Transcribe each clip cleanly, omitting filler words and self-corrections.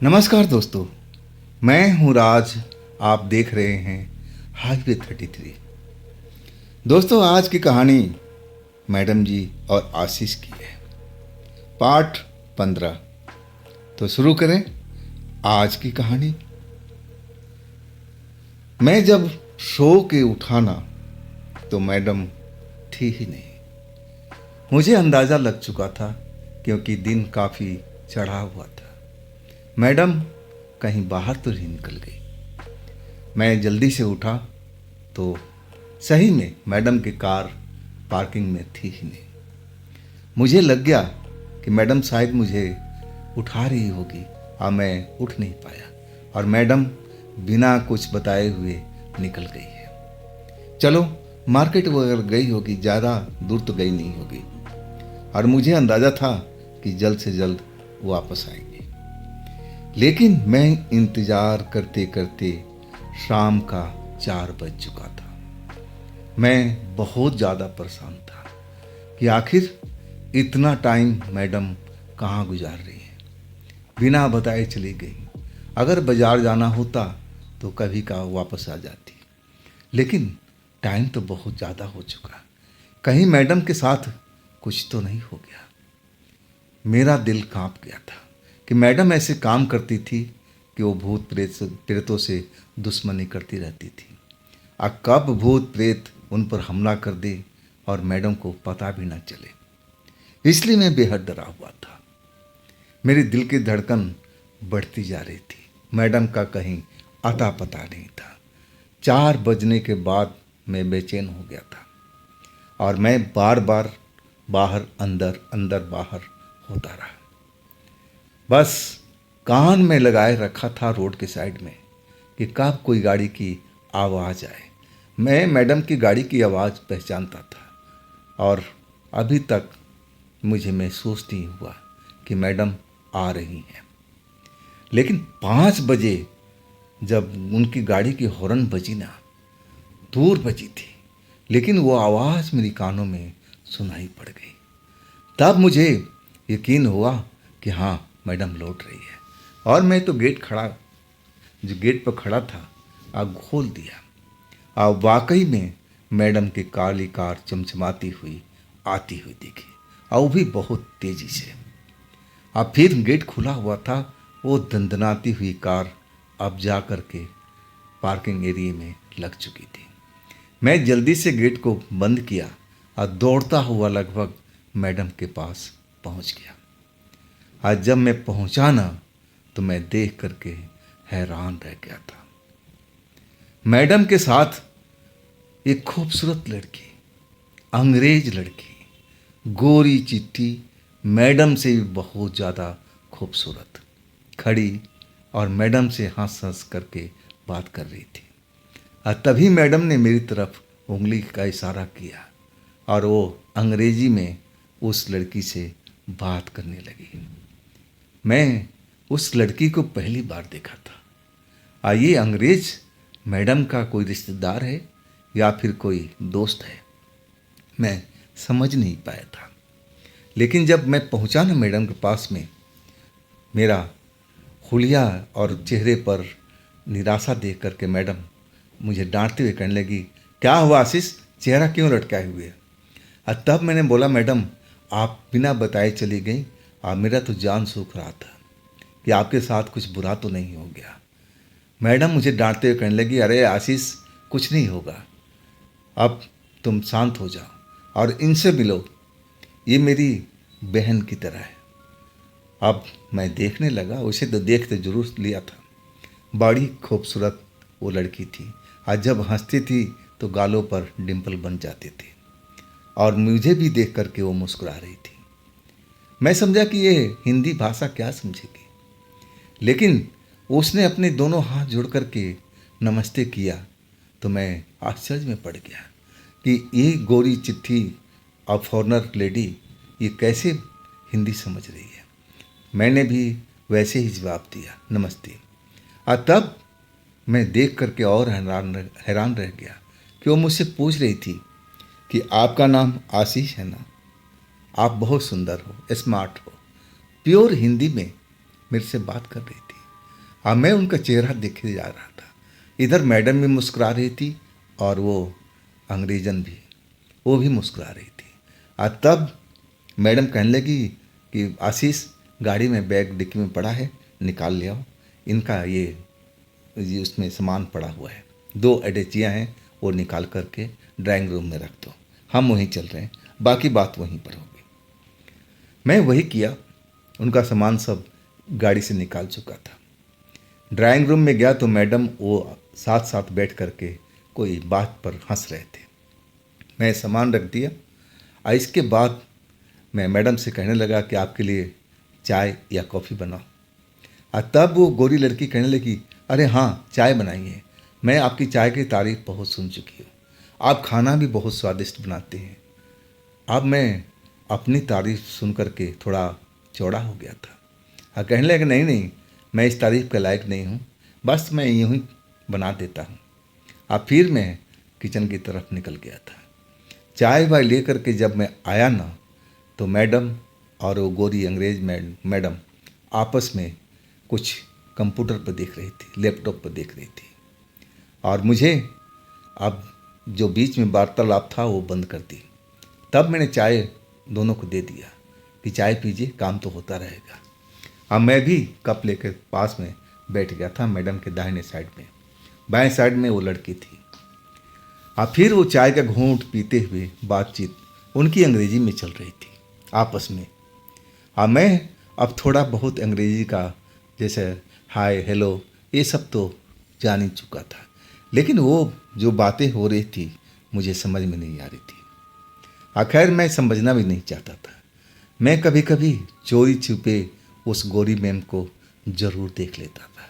नमस्कार दोस्तों, मैं हूं राज। आप देख रहे हैं हाईवे 33। दोस्तों, आज की कहानी मैडम जी और आशीष की है, पार्ट 15। तो शुरू करें आज की कहानी। मैं जब सो के उठा ना तो मैडम थी ही नहीं। मुझे अंदाज़ा लग चुका था क्योंकि दिन काफ़ी चढ़ा हुआ था। मैडम कहीं बाहर तो नहीं निकल गई। मैं जल्दी से उठा तो सही में मैडम की कार पार्किंग में थी ही नहीं। मुझे लग गया कि मैडम शायद मुझे उठा रही होगी और मैं उठ नहीं पाया और मैडम बिना कुछ बताए हुए निकल गई है। चलो, मार्केट वगैरह गई होगी, ज़्यादा दूर तो गई नहीं होगी और मुझे अंदाज़ा था कि जल्द से जल्द वापस आएंगे। लेकिन मैं इंतज़ार करते करते शाम का 4 बज चुका था। मैं बहुत ज़्यादा परेशान था कि आखिर इतना टाइम मैडम कहाँ गुजार रही है। बिना बताए चली गई। अगर बाज़ार जाना होता तो कभी का वापस आ जाती, लेकिन टाइम तो बहुत ज़्यादा हो चुका। कहीं मैडम के साथ कुछ तो नहीं हो गया। मेरा दिल कांप गया था कि मैडम ऐसे काम करती थी कि वो भूत प्रेतों से दुश्मनी करती रहती थी। कब भूत प्रेत उन पर हमला कर दे और मैडम को पता भी न चले। इसलिए मैं बेहद डरा हुआ था। मेरे दिल की धड़कन बढ़ती जा रही थी। मैडम का कहीं अता पता नहीं था। 4 बजने के बाद मैं बेचैन हो गया था और मैं बार बार बाहर अंदर अंदर बाहर होता रहा। बस कान में लगाए रखा था रोड के साइड में कि कब कोई गाड़ी की आवाज़ आए। मैं मैडम की गाड़ी की आवाज़ पहचानता था और अभी तक मुझे महसूस नहीं हुआ कि मैडम आ रही हैं। लेकिन 5 बजे जब उनकी गाड़ी की हॉर्न बजी ना, दूर बजी थी, लेकिन वो आवाज़ मेरी कानों में सुनाई पड़ गई। तब मुझे यकीन हुआ कि हाँ, मैडम लौट रही है। और मैं तो जो गेट पर खड़ा था, अब खोल दिया। अब वाकई में मैडम की काली कार चमचमाती हुई आती हुई दिखी, और वो भी बहुत तेजी से। अब फिर गेट खुला हुआ था। वो दंदनाती हुई कार अब जा कर के पार्किंग एरिया में लग चुकी थी। मैं जल्दी से गेट को बंद किया और दौड़ता हुआ लगभग मैडम के पास पहुंच गया। आज जब मैं पहुंचा ना तो मैं देख करके हैरान रह गया था। मैडम के साथ एक खूबसूरत लड़की, अंग्रेज लड़की, गोरी चिट्ठी, मैडम से भी बहुत ज़्यादा खूबसूरत, खड़ी और मैडम से हंस हंस करके बात कर रही थी। और तभी मैडम ने मेरी तरफ उंगली का इशारा किया और वो अंग्रेजी में उस लड़की से बात करने लगी। मैं उस लड़की को पहली बार देखा था। ये अंग्रेज मैडम का कोई रिश्तेदार है या फिर कोई दोस्त है, मैं समझ नहीं पाया था। लेकिन जब मैं पहुंचा ना मैडम के पास में, मेरा हुलिया और चेहरे पर निराशा देख करके मैडम मुझे डांटते हुए कहने लगी, क्या हुआ आशीष, चेहरा क्यों लटकाए हुए है? और तब मैंने बोला, मैडम आप बिना बताए चली गई और मेरा तो जान सूख रहा था कि आपके साथ कुछ बुरा तो नहीं हो गया। मैडम मुझे डांटते हुए कहने लगी, अरे आशीष, कुछ नहीं होगा, अब तुम शांत हो जाओ और इनसे मिलो, ये मेरी बहन की तरह है। अब मैं देखने लगा, उसे तो देखते जरूर लिया था। बड़ी खूबसूरत वो लड़की थी और जब हंसती थी तो गालों पर डिम्पल बन जाते थे और मुझे भी देख करके वो मुस्कुरा रही थी। मैं समझा कि ये हिंदी भाषा क्या समझेगी, लेकिन उसने अपने दोनों हाथ जोड़ करके नमस्ते किया तो मैं आश्चर्य में पड़ गया कि ये गोरी चिट्ठी और फॉरनर लेडी ये कैसे हिंदी समझ रही है। मैंने भी वैसे ही जवाब दिया, नमस्ते। और तब मैं देख करके और हैरान रह गया कि वो मुझसे पूछ रही थी कि आपका नाम आशीष है ना, आप बहुत सुंदर हो, स्मार्ट हो। प्योर हिंदी में मेरे से बात कर रही थी। अब मैं उनका चेहरा देखे जा रहा था। इधर मैडम भी मुस्कुरा रही थी और वो अंग्रेजन भी, वो भी मुस्कुरा रही थी। और तब मैडम कहने लगी कि आशीष, गाड़ी में बैग डिक्की में पड़ा है, निकाल ले आओ। इनका ये उसमें सामान पड़ा हुआ है, 2 अटैचियाँ हैं, वो निकाल करके ड्राइंग रूम में रख दो, हम वहीं चल रहे हैं, बाकी बात वहीं पर होगी। मैं वही किया, उनका सामान सब गाड़ी से निकाल चुका था। ड्राइंग रूम में गया तो मैडम वो साथ साथ बैठ करके कोई बात पर हंस रहे थे। मैं सामान रख दिया और इसके बाद मैं मैडम से कहने लगा कि आपके लिए चाय या कॉफ़ी बनाओ। और तब वो गोरी लड़की कहने लगी, अरे हाँ, चाय बनाइए, मैं आपकी चाय की तारीफ़ बहुत सुन चुकी हूँ, आप खाना भी बहुत स्वादिष्ट बनाते हैं। अब मैं अपनी तारीफ़ सुन करके थोड़ा चौड़ा हो गया था और कहने लगा, नहीं नहीं, मैं इस तारीफ़ के लायक नहीं हूँ, बस मैं यूँ ही बना देता हूँ। अब फिर मैं किचन की तरफ निकल गया था। चाय वाय ले करके जब मैं आया ना, तो मैडम और वो गोरी अंग्रेज मैडम आपस में कुछ कंप्यूटर पर देख रही थी, लैपटॉप पर देख रही थी। और मुझे अब जो बीच में वार्तालाप था वो बंद कर दी। तब मैंने चाय दोनों को दे दिया कि चाय पीजिए, काम तो होता रहेगा। अब मैं भी कप लेकर पास में बैठ गया था, मैडम के दाहिने साइड में, बाएं साइड में वो लड़की थी। अब फिर वो चाय का घूंट पीते हुए बातचीत उनकी अंग्रेजी में चल रही थी आपस में। अब मैं अब थोड़ा बहुत अंग्रेजी का, जैसे हाय हेलो, ये सब तो जान ही चुका था, लेकिन वो जो बातें हो रही थी मुझे समझ में नहीं आ रही थी। आखिर मैं समझना भी नहीं चाहता था। मैं कभी कभी चोरी छुपे उस गोरी मैम को ज़रूर देख लेता था।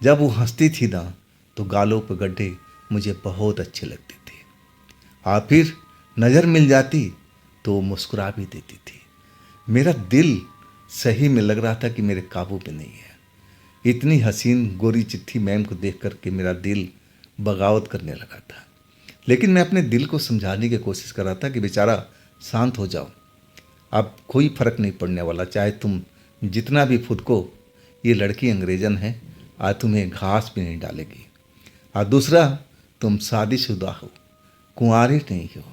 जब वो हंसती थी ना, तो गालों पर गड्ढे मुझे बहुत अच्छे लगते थे। और फिर नज़र मिल जाती तो वो मुस्कुरा भी देती थी। मेरा दिल सही में लग रहा था कि मेरे काबू में नहीं है। इतनी हसीन गोरी चिट्ठी मैम को देख करके मेरा दिल बगावत करने लगा था। लेकिन मैं अपने दिल को समझाने की कोशिश कर रहा था कि बेचारा शांत हो जाओ, अब कोई फ़र्क नहीं पड़ने वाला, चाहे तुम जितना भी फुदको, ये लड़की अंग्रेजन है, आज तुम्हें घास भी नहीं डालेगी। और दूसरा, तुम शादीशुदा हो, कुंवारी नहीं हो,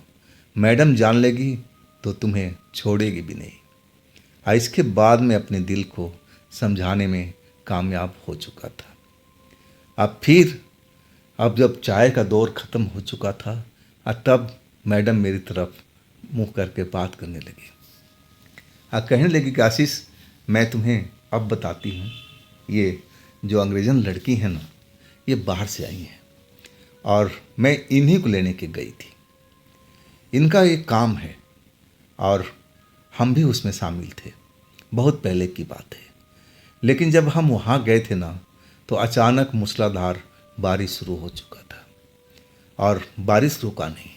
मैडम जान लेगी तो तुम्हें छोड़ेगी भी नहीं। और इसके बाद मैं अपने दिल को समझाने में कामयाब हो चुका था। अब जब चाय का दौर ख़त्म हो चुका था, तब मैडम मेरी तरफ मुँह करके बात करने लगी और कहने लगी कि आशीष, मैं तुम्हें अब बताती हूँ, ये जो अंग्रेज़न लड़की है ना, ये बाहर से आई हैं और मैं इन्हीं को लेने के गई थी। इनका एक काम है और हम भी उसमें शामिल थे, बहुत पहले की बात है। लेकिन जब हम वहाँ गए थे ना, तो अचानक मूसलाधार बारिश शुरू हो चुका था और बारिश रुका नहीं।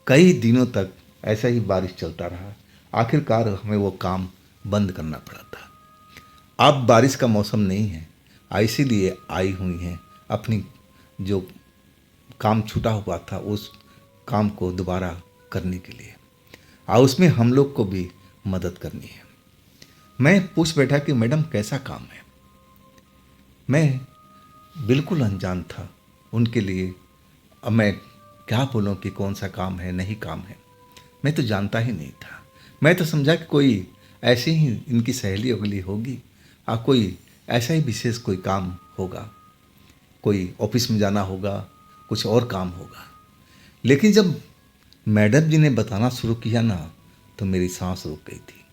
कई दिनों तक ऐसा ही बारिश चलता रहा। आखिरकार हमें वो काम बंद करना पड़ा था। अब बारिश का मौसम नहीं है, इसीलिए आई हुई हैं अपनी जो काम छूटा हुआ था उस काम को दोबारा करने के लिए, और उसमें हम लोग को भी मदद करनी है। मैं पूछ बैठा कि मैडम कैसा काम है। मैं बिल्कुल अनजान था उनके लिए। अब मैं क्या बोलूं कि कौन सा काम है, नहीं काम है, मैं तो जानता ही नहीं था। मैं तो समझा कि कोई ऐसे ही इनकी सहेली उगली होगी और कोई ऐसा ही विशेष कोई काम होगा, कोई ऑफिस में जाना होगा, कुछ और काम होगा। लेकिन जब मैडम जी ने बताना शुरू किया ना, तो मेरी सांस रुक गई थी।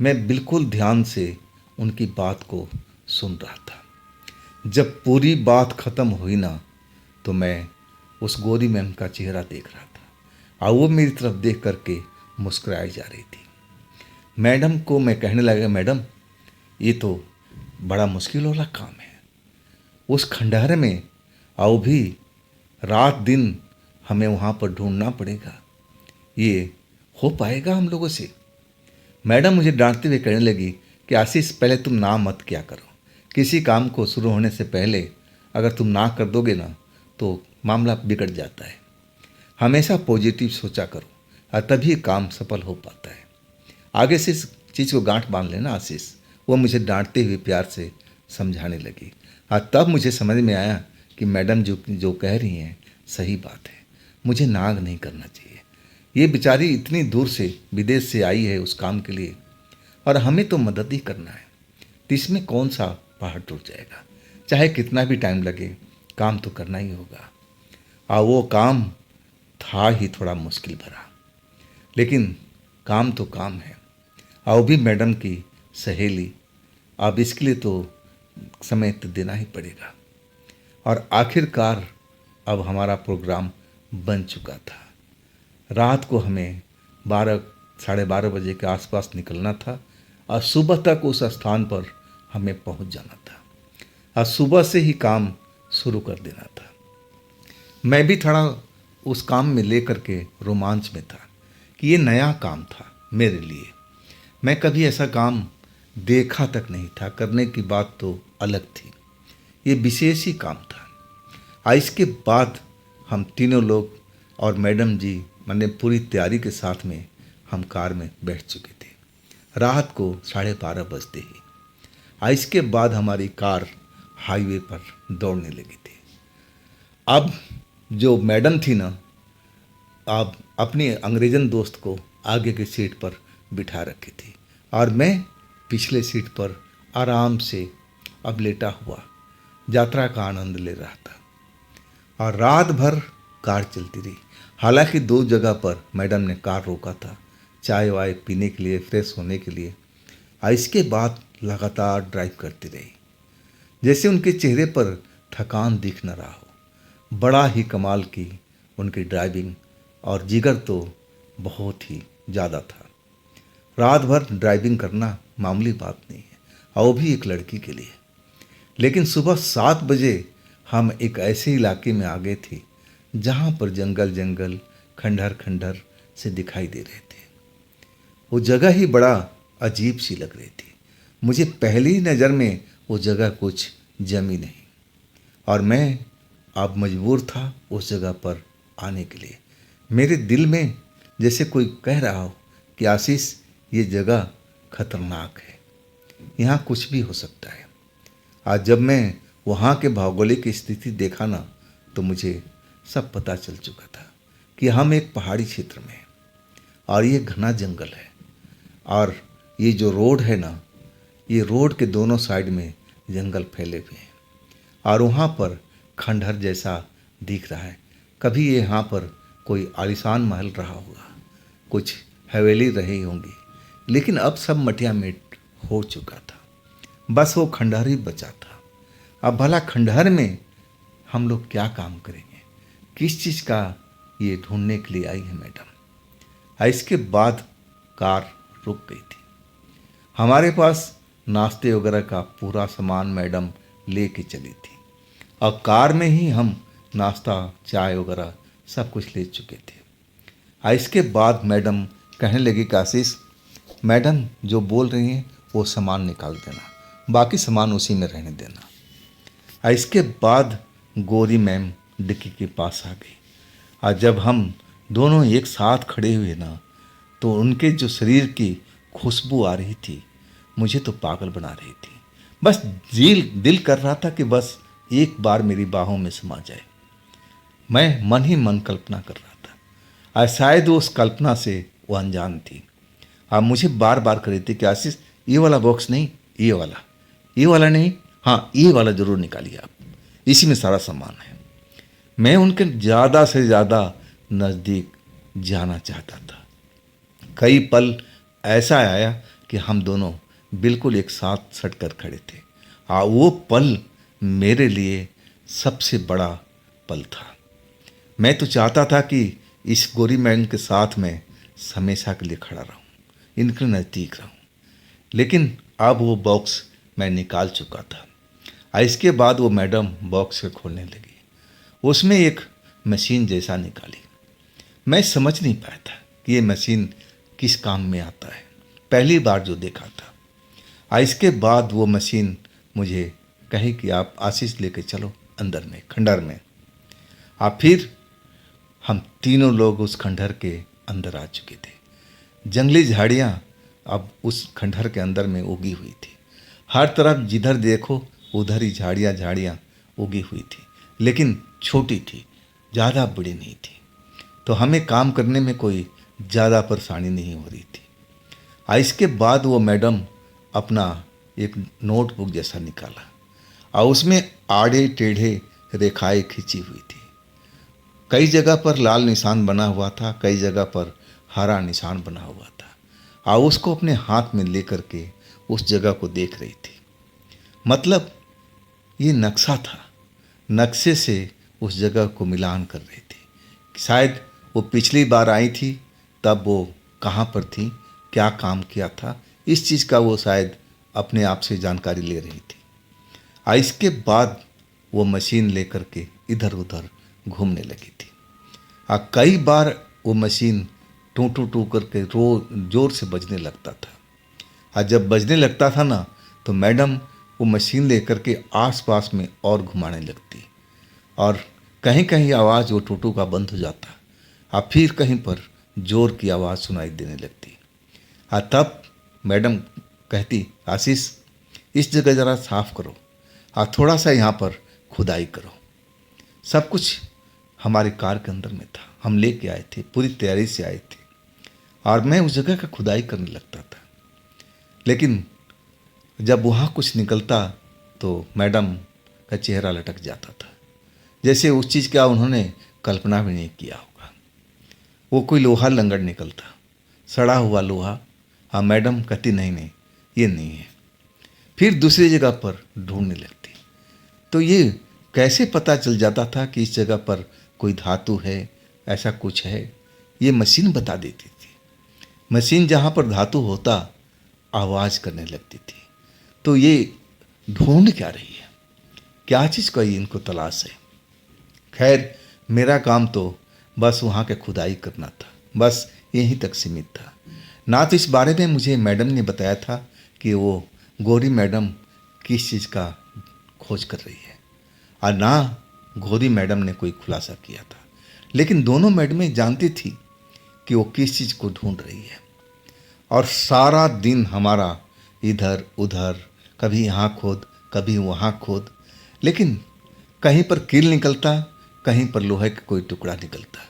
मैं बिल्कुल ध्यान से उनकी बात को सुन रहा था। जब पूरी बात ख़त्म हुई ना, तो मैं उस गोरी मैम का चेहरा देख रहा था और वो मेरी तरफ देख करके मुस्कुराई जा रही थी। मैडम को मैं कहने लगा, मैडम ये तो बड़ा मुश्किल वाला काम है, उस खंडहर में आओ भी रात दिन हमें वहाँ पर ढूंढना पड़ेगा, ये हो पाएगा हम लोगों से? मैडम मुझे डांटते हुए कहने लगी कि आशीष, पहले तुम ना मत क्या करो। किसी काम को शुरू होने से पहले अगर तुम ना कर दोगे ना, तो मामला बिगड़ जाता है। हमेशा पॉजिटिव सोचा करो और तभी काम सफल हो पाता है। आगे से इस चीज़ को गांठ बांध लेना आशीष। वो मुझे डांटते हुए प्यार से समझाने लगी। तब मुझे समझ में आया कि मैडम जो जो कह रही हैं सही बात है, मुझे नाग नहीं करना चाहिए। ये बेचारी इतनी दूर से विदेश से आई है उस काम के लिए, और हमें तो मदद ही करना है, तो इसमें कौन सा पहाड़ टूट जाएगा। चाहे कितना भी टाइम लगे, काम तो करना ही होगा। और वो काम था ही थोड़ा मुश्किल भरा, लेकिन काम तो काम है। और वो भी मैडम की सहेली, अब इसके लिए तो समय तो देना ही पड़ेगा। और आखिरकार अब हमारा प्रोग्राम बन चुका था। रात को हमें 12 साढ़े 12 बजे के आसपास निकलना था और सुबह तक उस स्थान पर हमें पहुंच जाना था और सुबह से ही काम शुरू कर देना था। मैं भी थोड़ा उस काम में लेकर के रोमांच में था कि ये नया काम था मेरे लिए। मैं कभी ऐसा काम देखा तक नहीं था, करने की बात तो अलग थी। ये विशेष ही काम था। इसके बाद हम तीनों लोग और मैडम जी मैंने पूरी तैयारी के साथ में हम कार में बैठ चुके थे। रात को 12:30 बजते ही इसके बाद हमारी कार हाईवे पर दौड़ने लगी थी। अब जो मैडम थी ना, अब अपनी अंग्रेजन दोस्त को आगे की सीट पर बिठा रखी थी और मैं पिछले सीट पर आराम से अब लेटा हुआ यात्रा का आनंद ले रहा था। और रात भर कार चलती रही। हालांकि 2 जगह पर मैडम ने कार रोका था, चाय वाय पीने के लिए, फ्रेश होने के लिए। इसके बाद लगातार ड्राइव करती रही, जैसे उनके चेहरे पर थकान दिख न रहा हो। बड़ा ही कमाल की उनकी ड्राइविंग और जिगर तो बहुत ही ज़्यादा था। रात भर ड्राइविंग करना मामूली बात नहीं है, और वो भी एक लड़की के लिए। लेकिन सुबह 7 बजे हम एक ऐसे इलाके में आ गए थे जहाँ पर जंगल जंगल, खंडहर खंडहर से दिखाई दे रहे थे। वो जगह ही बड़ा अजीब सी लग रही थी। मुझे पहली नज़र में वो जगह कुछ जमी नहीं, और मैं अब मजबूर था उस जगह पर आने के लिए। मेरे दिल में जैसे कोई कह रहा हो कि आशीष, ये जगह खतरनाक है, यहाँ कुछ भी हो सकता है। आज जब मैं वहाँ के भौगोलिक स्थिति देखा ना, तो मुझे सब पता चल चुका था कि हम एक पहाड़ी क्षेत्र में हैं और ये घना जंगल है। और ये जो रोड है ना, ये रोड के दोनों साइड में जंगल फैले हुए हैं और वहाँ पर खंडहर जैसा दिख रहा है। कभी ये यहाँ पर कोई आलीशान महल रहा होगा, कुछ हवेली रही होंगी, लेकिन अब सब मटिया मिट हो चुका था। बस वो खंडहर ही बचा था। अब भला खंडहर में हम लोग क्या काम करेंगे, किस चीज़ का ये ढूंढने के लिए आई है मैडम। इसके बाद कार रुक गई थी। हमारे पास नाश्ते वगैरह का पूरा सामान मैडम ले के चली थी और कार में ही हम नाश्ता, चाय वगैरह सब कुछ ले चुके थे। इसके बाद मैडम कहने लगी कि आशीष, मैडम जो बोल रही हैं वो सामान निकाल देना, बाकी सामान उसी में रहने देना। इसके बाद गौरी मैम डिक्की के पास आ गई और जब हम दोनों एक साथ खड़े हुए ना, तो उनके जो शरीर की खुशबू आ रही थी, मुझे तो पागल बना रही थी। बस दिल कर रहा था कि बस एक बार मेरी बाहों में समा जाए। मैं मन ही मन कल्पना कर रहा था और शायद उस कल्पना से वो अनजान थी। अब मुझे बार बार कर रही थी कि आशीष, ये वाला बॉक्स नहीं, ये वाला नहीं, हाँ ये वाला ज़रूर निकालिए आप, इसी में सारा सामान है। मैं उनके ज़्यादा से ज़्यादा नज़दीक जाना चाहता था। कई पल ऐसा आया कि हम दोनों बिल्कुल एक साथ सटकर खड़े थे। वो पल मेरे लिए सबसे बड़ा पल था। मैं तो चाहता था कि इस गोरी मैम के साथ मैं हमेशा के लिए खड़ा रहूं, इनके नज़दीक रहूं। लेकिन अब वो बॉक्स मैं निकाल चुका था। इसके बाद वो मैडम बॉक्स को खोलने लगी। उसमें एक मशीन जैसा निकाली। मैं समझ नहीं पाया था कि ये मशीन किस काम में आता है, पहली बार जो देखा था। इसके बाद वो मशीन मुझे कही कि आप आशीष लेके चलो अंदर में, खंडहर में। फिर हम तीनों लोग उस खंडहर के अंदर आ चुके थे। जंगली झाड़ियाँ अब उस खंडहर के अंदर में उगी हुई थी। हर तरफ जिधर देखो उधर ही झाड़ियाँ झाड़ियाँ उगी हुई थी, लेकिन छोटी थी, ज़्यादा बड़ी नहीं थी। तो हमें काम करने में कोई ज़्यादा परेशानी नहीं हो रही थी। इसके बाद वो मैडम अपना एक नोटबुक जैसा निकाला और उसमें आड़े टेढ़े रेखाएं खींची हुई थी। कई जगह पर लाल निशान बना हुआ था, कई जगह पर हरा निशान बना हुआ था और उसको अपने हाथ में लेकर के उस जगह को देख रही थी। मतलब ये नक्शा था, नक्शे से उस जगह को मिलान कर रही थी। शायद वो पिछली बार आई थी तब वो कहाँ पर थी, क्या काम किया था, इस चीज़ का वो शायद अपने आप से जानकारी ले रही थी। इसके बाद वो मशीन लेकर के इधर उधर घूमने लगी थी। कई बार वो मशीन टू टू टू करके जोर से बजने लगता था। जब बजने लगता था ना, तो मैडम वो मशीन लेकर के आसपास में और घुमाने लगती और कहीं कहीं आवाज़ वो टूटू का बंद हो जाता और फिर कहीं पर जोर की आवाज़ सुनाई देने लगती। तब मैडम कहती, आशीष इस जगह ज़रा साफ करो और थोड़ा सा यहाँ पर खुदाई करो। सब कुछ हमारे कार के अंदर में था, हम लेके आए थे, पूरी तैयारी से आए थे और मैं उस जगह का खुदाई करने लगता था। लेकिन जब वहाँ कुछ निकलता तो मैडम का चेहरा लटक जाता था, जैसे उस चीज़ का उन्होंने कल्पना भी नहीं किया होगा। वो कोई लोहा लंगड़ निकलता, सड़ा हुआ लोहा। मैडम कहती नहीं नहीं ये नहीं है। फिर दूसरी जगह पर ढूंढने लगती। तो ये कैसे पता चल जाता था कि इस जगह पर कोई धातु है, ऐसा कुछ है, ये मशीन बता देती थी। मशीन जहाँ पर धातु होता आवाज़ करने लगती थी। तो ये ढूंढ क्या रही है, क्या चीज़ का इनको तलाश है। खैर मेरा काम तो बस वहाँ के खुदाई करना था, बस यहीं तक सीमित था। ना तो इस बारे में मुझे मैडम ने बताया था कि वो गौरी मैडम किस चीज़ का खोज कर रही है और ना गौरी मैडम ने कोई खुलासा किया था। लेकिन दोनों मैडमें जानती थी कि वो किस चीज़ को ढूंढ रही है। और सारा दिन हमारा इधर उधर, कभी यहाँ खोद कभी वहाँ खोद, लेकिन कहीं पर कील निकलता, कहीं पर लोहे का कोई टुकड़ा निकलता।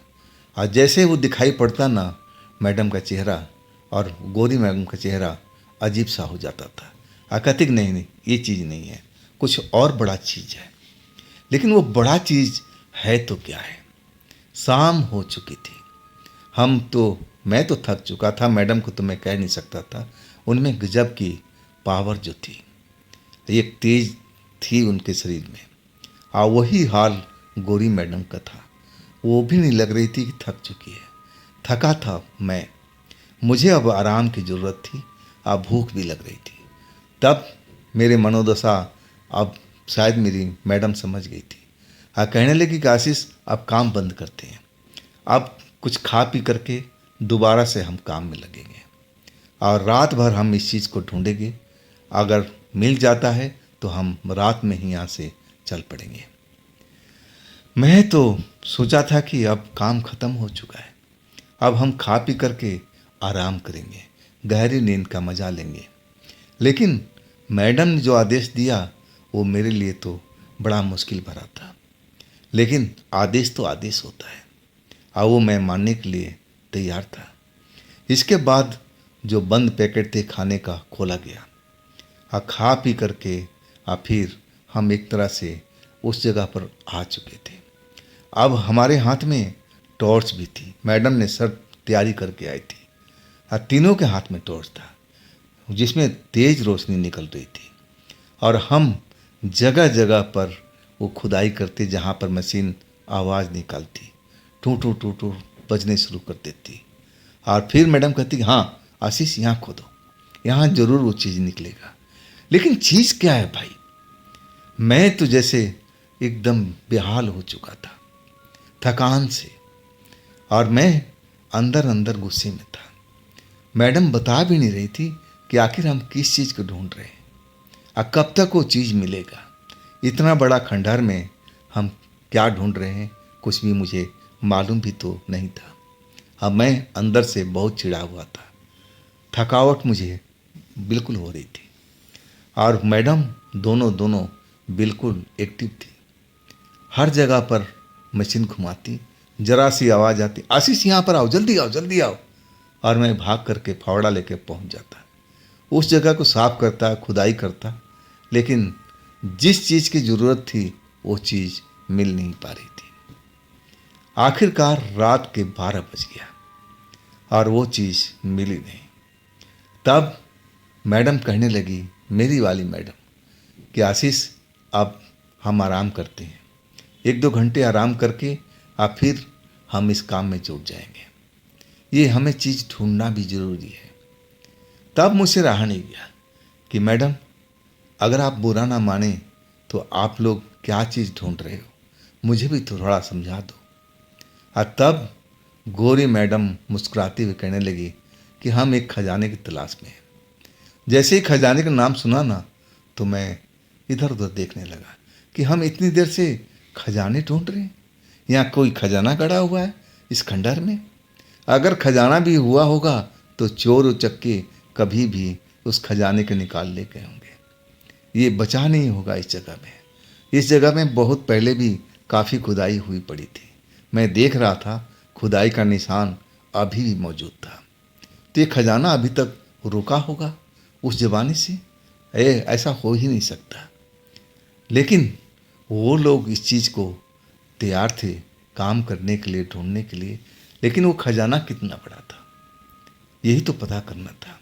और जैसे वो दिखाई पड़ता ना, मैडम का चेहरा और गौरी मैडम का चेहरा अजीब सा हो जाता था। कहती नहीं नहीं ये चीज़ नहीं है, कुछ और बड़ा चीज़ है। लेकिन वो बड़ा चीज़ है तो क्या है। शाम हो चुकी थी, मैं तो थक चुका था, मैडम को तो मैं कह नहीं सकता था। उनमें गजब की पावर जो थी, एक तेज थी उनके शरीर में। वही हाल गौरी मैडम का था। वो भी नहीं लग रही थी कि थक चुकी है। थका था मैं, मुझे अब आराम की ज़रूरत थी, अब भूख भी लग रही थी। तब मेरे मनोदशा अब शायद मेरी मैडम समझ गई थी। कहने लगी कि आशीष अब काम बंद करते हैं, अब कुछ खा पी करके दोबारा से हम काम में लगेंगे और रात भर हम इस चीज़ को ढूंढेंगे। अगर मिल जाता है तो हम रात में ही यहाँ से चल पड़ेंगे। मैं तो सोचा था कि अब काम ख़त्म हो चुका है, अब हम खा पी करके आराम करेंगे, गहरी नींद का मज़ा लेंगे। लेकिन मैडम ने जो आदेश दिया वो मेरे लिए तो बड़ा मुश्किल भरा था। लेकिन आदेश तो आदेश होता है और वो मैं मानने के लिए तैयार था। इसके बाद जो बंद पैकेट थे खाने का खोला गया और खा पी करके फिर हम एक तरह से उस जगह पर आ चुके थे। अब हमारे हाथ में टॉर्च भी थी, मैडम ने सब तैयारी करके आई थी और तीनों के हाथ में टॉर्च था जिसमें तेज रोशनी निकल रही थी। और हम जगह जगह पर वो खुदाई करते जहाँ पर मशीन आवाज़ निकालती, टू टू टू टू बजने शुरू कर देती। और फिर मैडम कहती हाँ आशीष यहाँ खोदो, यहाँ ज़रूर वो चीज़ निकलेगा। लेकिन चीज़ क्या है भाई। मैं तो जैसे एकदम बेहाल हो चुका था थकान से और मैं अंदर अंदर गुस्से में था। मैडम बता भी नहीं रही थी कि आखिर हम किस चीज़ को ढूंढ रहे हैं और कब तक वो चीज़ मिलेगा। इतना बड़ा खंडहर में हम क्या ढूंढ रहे हैं कुछ भी मुझे मालूम भी तो नहीं था। अब मैं अंदर से बहुत चिढ़ा हुआ था, थकावट मुझे बिल्कुल हो रही थी और मैडम दोनों बिल्कुल एक्टिव थी। हर जगह पर मशीन घुमाती, जरा सी आवाज़ आती, आशीष यहाँ पर आओ, जल्दी आओ जल्दी आओ, और मैं भाग करके फावड़ा लेके पहुँच जाता। उस जगह को साफ करता, खुदाई करता, लेकिन जिस चीज़ की ज़रूरत थी वो चीज़ मिल नहीं पा रही थी। आखिरकार रात के 12 बज गया और वो चीज़ मिली नहीं। तब मैडम कहने लगी, मेरी वाली मैडम, कि आशीष अब हम आराम करते हैं, 1-2 घंटे आराम करके अब फिर हम इस काम में जुट जाएंगे, ये हमें चीज़ ढूंढना भी ज़रूरी है। तब मुझसे रहा नहीं गया कि मैडम अगर आप बुरा ना माने तो आप लोग क्या चीज़ ढूंढ रहे हो, मुझे भी थोड़ा समझा दो। और तब गौरी मैडम मुस्कुराती हुई कहने लगी कि हम एक खजाने की तलाश में हैं। जैसे ही खजाने का नाम सुना ना तो मैं इधर उधर देखने लगा कि हम इतनी देर से खजाने ढूंढ रहे हैं, यहाँ कोई खजाना गड़ा हुआ है इस खंडहर में। अगर खजाना भी हुआ होगा तो चोर उचक्के कभी भी उस खजाने को निकाल ले गए होंगे, ये बचा नहीं होगा इस जगह में। इस जगह में बहुत पहले भी काफ़ी खुदाई हुई पड़ी थी, मैं देख रहा था खुदाई का निशान अभी भी मौजूद था, तो ये खजाना अभी तक रुका होगा उस ज़माने से, ऐसा हो ही नहीं सकता। लेकिन वो लोग इस चीज़ को तैयार थे काम करने के लिए, ढूंढने के लिए, लेकिन वो खजाना कितना बड़ा था यही तो पता करना था।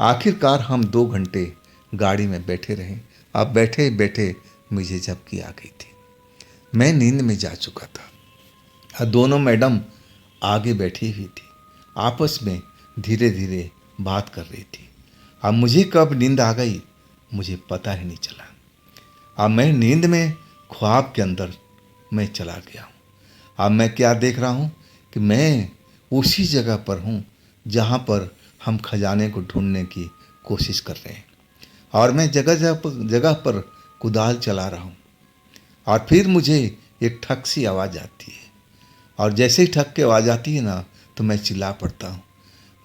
आखिरकार हम 2 घंटे गाड़ी में बैठे रहे। अब बैठे बैठे मुझे झपकी आ गई थी, मैं नींद में जा चुका था और दोनों मैडम आगे बैठी हुई थी, आपस में धीरे धीरे बात कर रही थी। अब मुझे कब नींद आ गई मुझे पता ही नहीं चला। अब मैं नींद में ख्वाब के अंदर मैं चला गया हूँ। अब मैं क्या देख रहा हूँ कि मैं उसी जगह पर हूँ जहाँ पर हम खजाने को ढूंढने की कोशिश कर रहे हैं, और मैं जगह पर कुदाल चला रहा हूँ। और फिर मुझे एक ठक सी आवाज़ आती है, और जैसे ही ठक की आवाज़ आती है ना तो मैं चिल्ला पड़ता हूँ,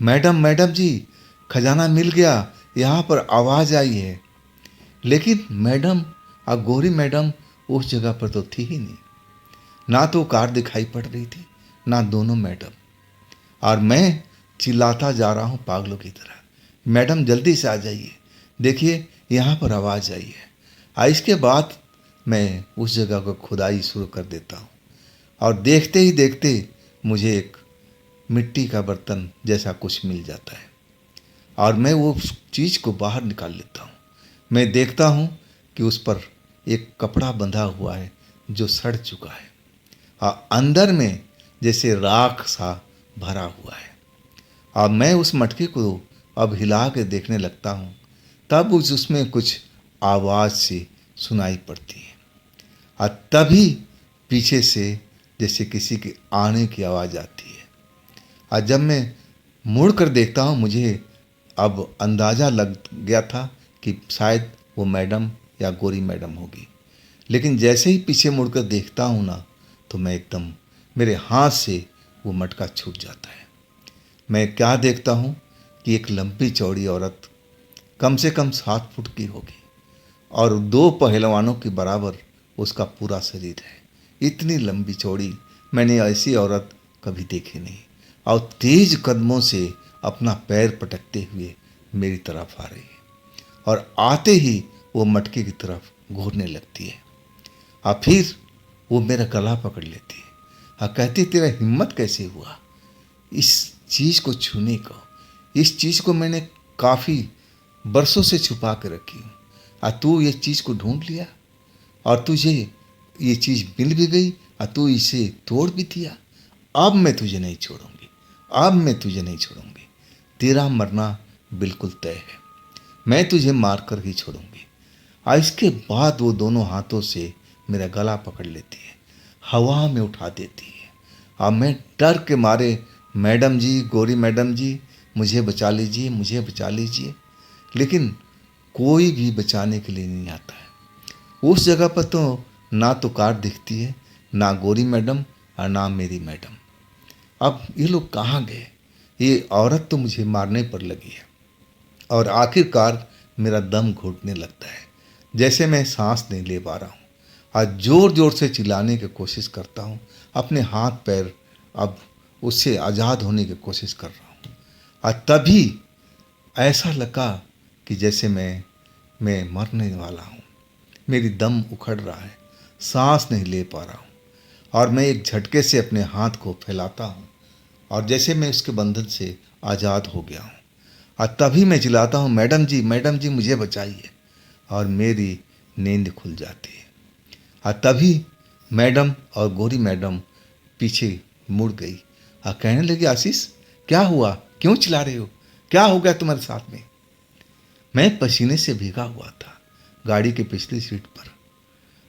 मैडम मैडम जी खजाना मिल गया, यहाँ पर आवाज़ आई है। लेकिन मैडम और गौरी मैडम उस जगह पर तो थी ही नहीं, ना तो कार दिखाई पड़ रही थी ना दोनों मैडम, और मैं चिल्लाता जा रहा हूँ पागलों की तरह, मैडम जल्दी से आ जाइए, देखिए यहाँ पर आवाज़ आई है। और इसके बाद मैं उस जगह को खुदाई शुरू कर देता हूँ, और देखते ही देखते मुझे एक मिट्टी का बर्तन जैसा कुछ मिल जाता है, और मैं वो चीज़ को बाहर निकाल लेता हूँ। मैं देखता हूँ कि उस पर एक कपड़ा बंधा हुआ है जो सड़ चुका है, और अंदर में जैसे राख सा भरा हुआ है। अब मैं उस मटके को अब हिला के देखने लगता हूँ, तब उसमें कुछ आवाज़ सी सुनाई पड़ती है, और तभी पीछे से जैसे किसी के आने की आवाज़ आती है। और जब मैं मुड़ कर देखता हूँ मुझे अब अंदाज़ा लग गया था कि शायद वो मैडम या गौरी मैडम होगी, लेकिन जैसे ही पीछे मुड़कर देखता हूँ ना तो मैं एकदम मेरे हाथ से वो मटका छूट जाता है। मैं क्या देखता हूँ कि एक लंबी चौड़ी औरत कम से कम 7 फुट की होगी, और 2 पहलवानों के बराबर उसका पूरा शरीर है। इतनी लंबी चौड़ी मैंने ऐसी औरत कभी देखी नहीं, और तेज कदमों से अपना पैर पटकते हुए मेरी तरफ आ रही है, और आते ही वो मटके की तरफ घूरने लगती है, और फिर वो मेरा गला पकड़ लेती है और कहती, तेरा हिम्मत कैसे हुआ इस चीज़ को छूने को? इस चीज़ को मैंने काफ़ी बरसों से छुपा के रखी हूँ, और तू ये चीज़ को ढूंढ लिया, और तुझे ये चीज़ मिल भी गई, और तू इसे तोड़ भी दिया। अब मैं तुझे नहीं छोड़ूंगी, अब मैं तुझे नहीं छोड़ूंगी, तेरा मरना बिल्कुल तय है, मैं तुझे मार कर ही छोड़ूंगी। और इसके बाद वो दोनों हाथों से मेरा गला पकड़ लेती है, हवा में उठा देती है, और मैं डर के मारे, मैडम जी, गौरी मैडम जी, मुझे बचा लीजिए, मुझे बचा लीजिए, लेकिन कोई भी बचाने के लिए नहीं आता है। उस जगह पर तो ना तो कार दिखती है, ना गौरी मैडम और ना मेरी मैडम। अब ये लोग कहाँ गए? ये औरत तो मुझे मारने पर लगी है, और आखिरकार मेरा दम घुटने लगता है। जैसे मैं सांस नहीं ले पा रहा हूँ। आज ज़ोर ज़ोर से चिल्लाने की कोशिश करता हूँ, अपने हाथ पैर अब उससे आज़ाद होने की कोशिश कर रहा हूँ। आज तभी ऐसा लगा कि जैसे मैं मरने वाला हूँ। मेरी दम उखड़ रहा है, सांस नहीं ले पा रहा हूँ और मैं एक झटके से अपने हाथ को फैलाता हूँ और जैसे मैं उसके बंधन से आज़ाद हो गया हूँ। और तभी मैं चिल्लाता हूँ, मैडम जी मुझे बचाइए, और मेरी नींद खुल जाती है। और तभी मैडम और गोरी मैडम पीछे मुड़ गई और कहने लगी, आशीष क्या हुआ, क्यों चिल्ला रहे हो, क्या हो गया तुम्हारे साथ में। मैं पसीने से भीगा हुआ था गाड़ी के पिछली सीट पर,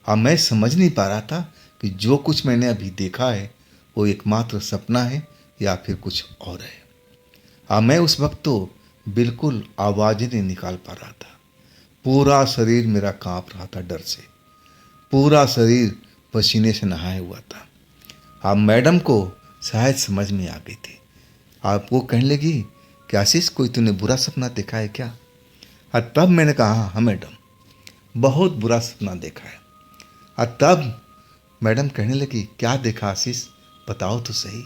और मैं समझ नहीं पा रहा था कि जो कुछ मैंने अभी देखा है वो एकमात्र सपना है या फिर कुछ और है। और मैं उस वक्त तो बिल्कुल आवाज़ ही नहीं निकाल पा रहा था। पूरा शरीर मेरा कांप रहा था डर से, पूरा शरीर पसीने से नहाया हुआ था। अब मैडम को शायद समझ में आ गई थी। आप वो कहने लगी कि आशीष कोई तूने बुरा सपना देखा है क्या। और तब मैंने कहा, हाँ मैडम बहुत बुरा सपना देखा है। और तब मैडम कहने लगी, क्या देखा आशीष, बताओ तो सही,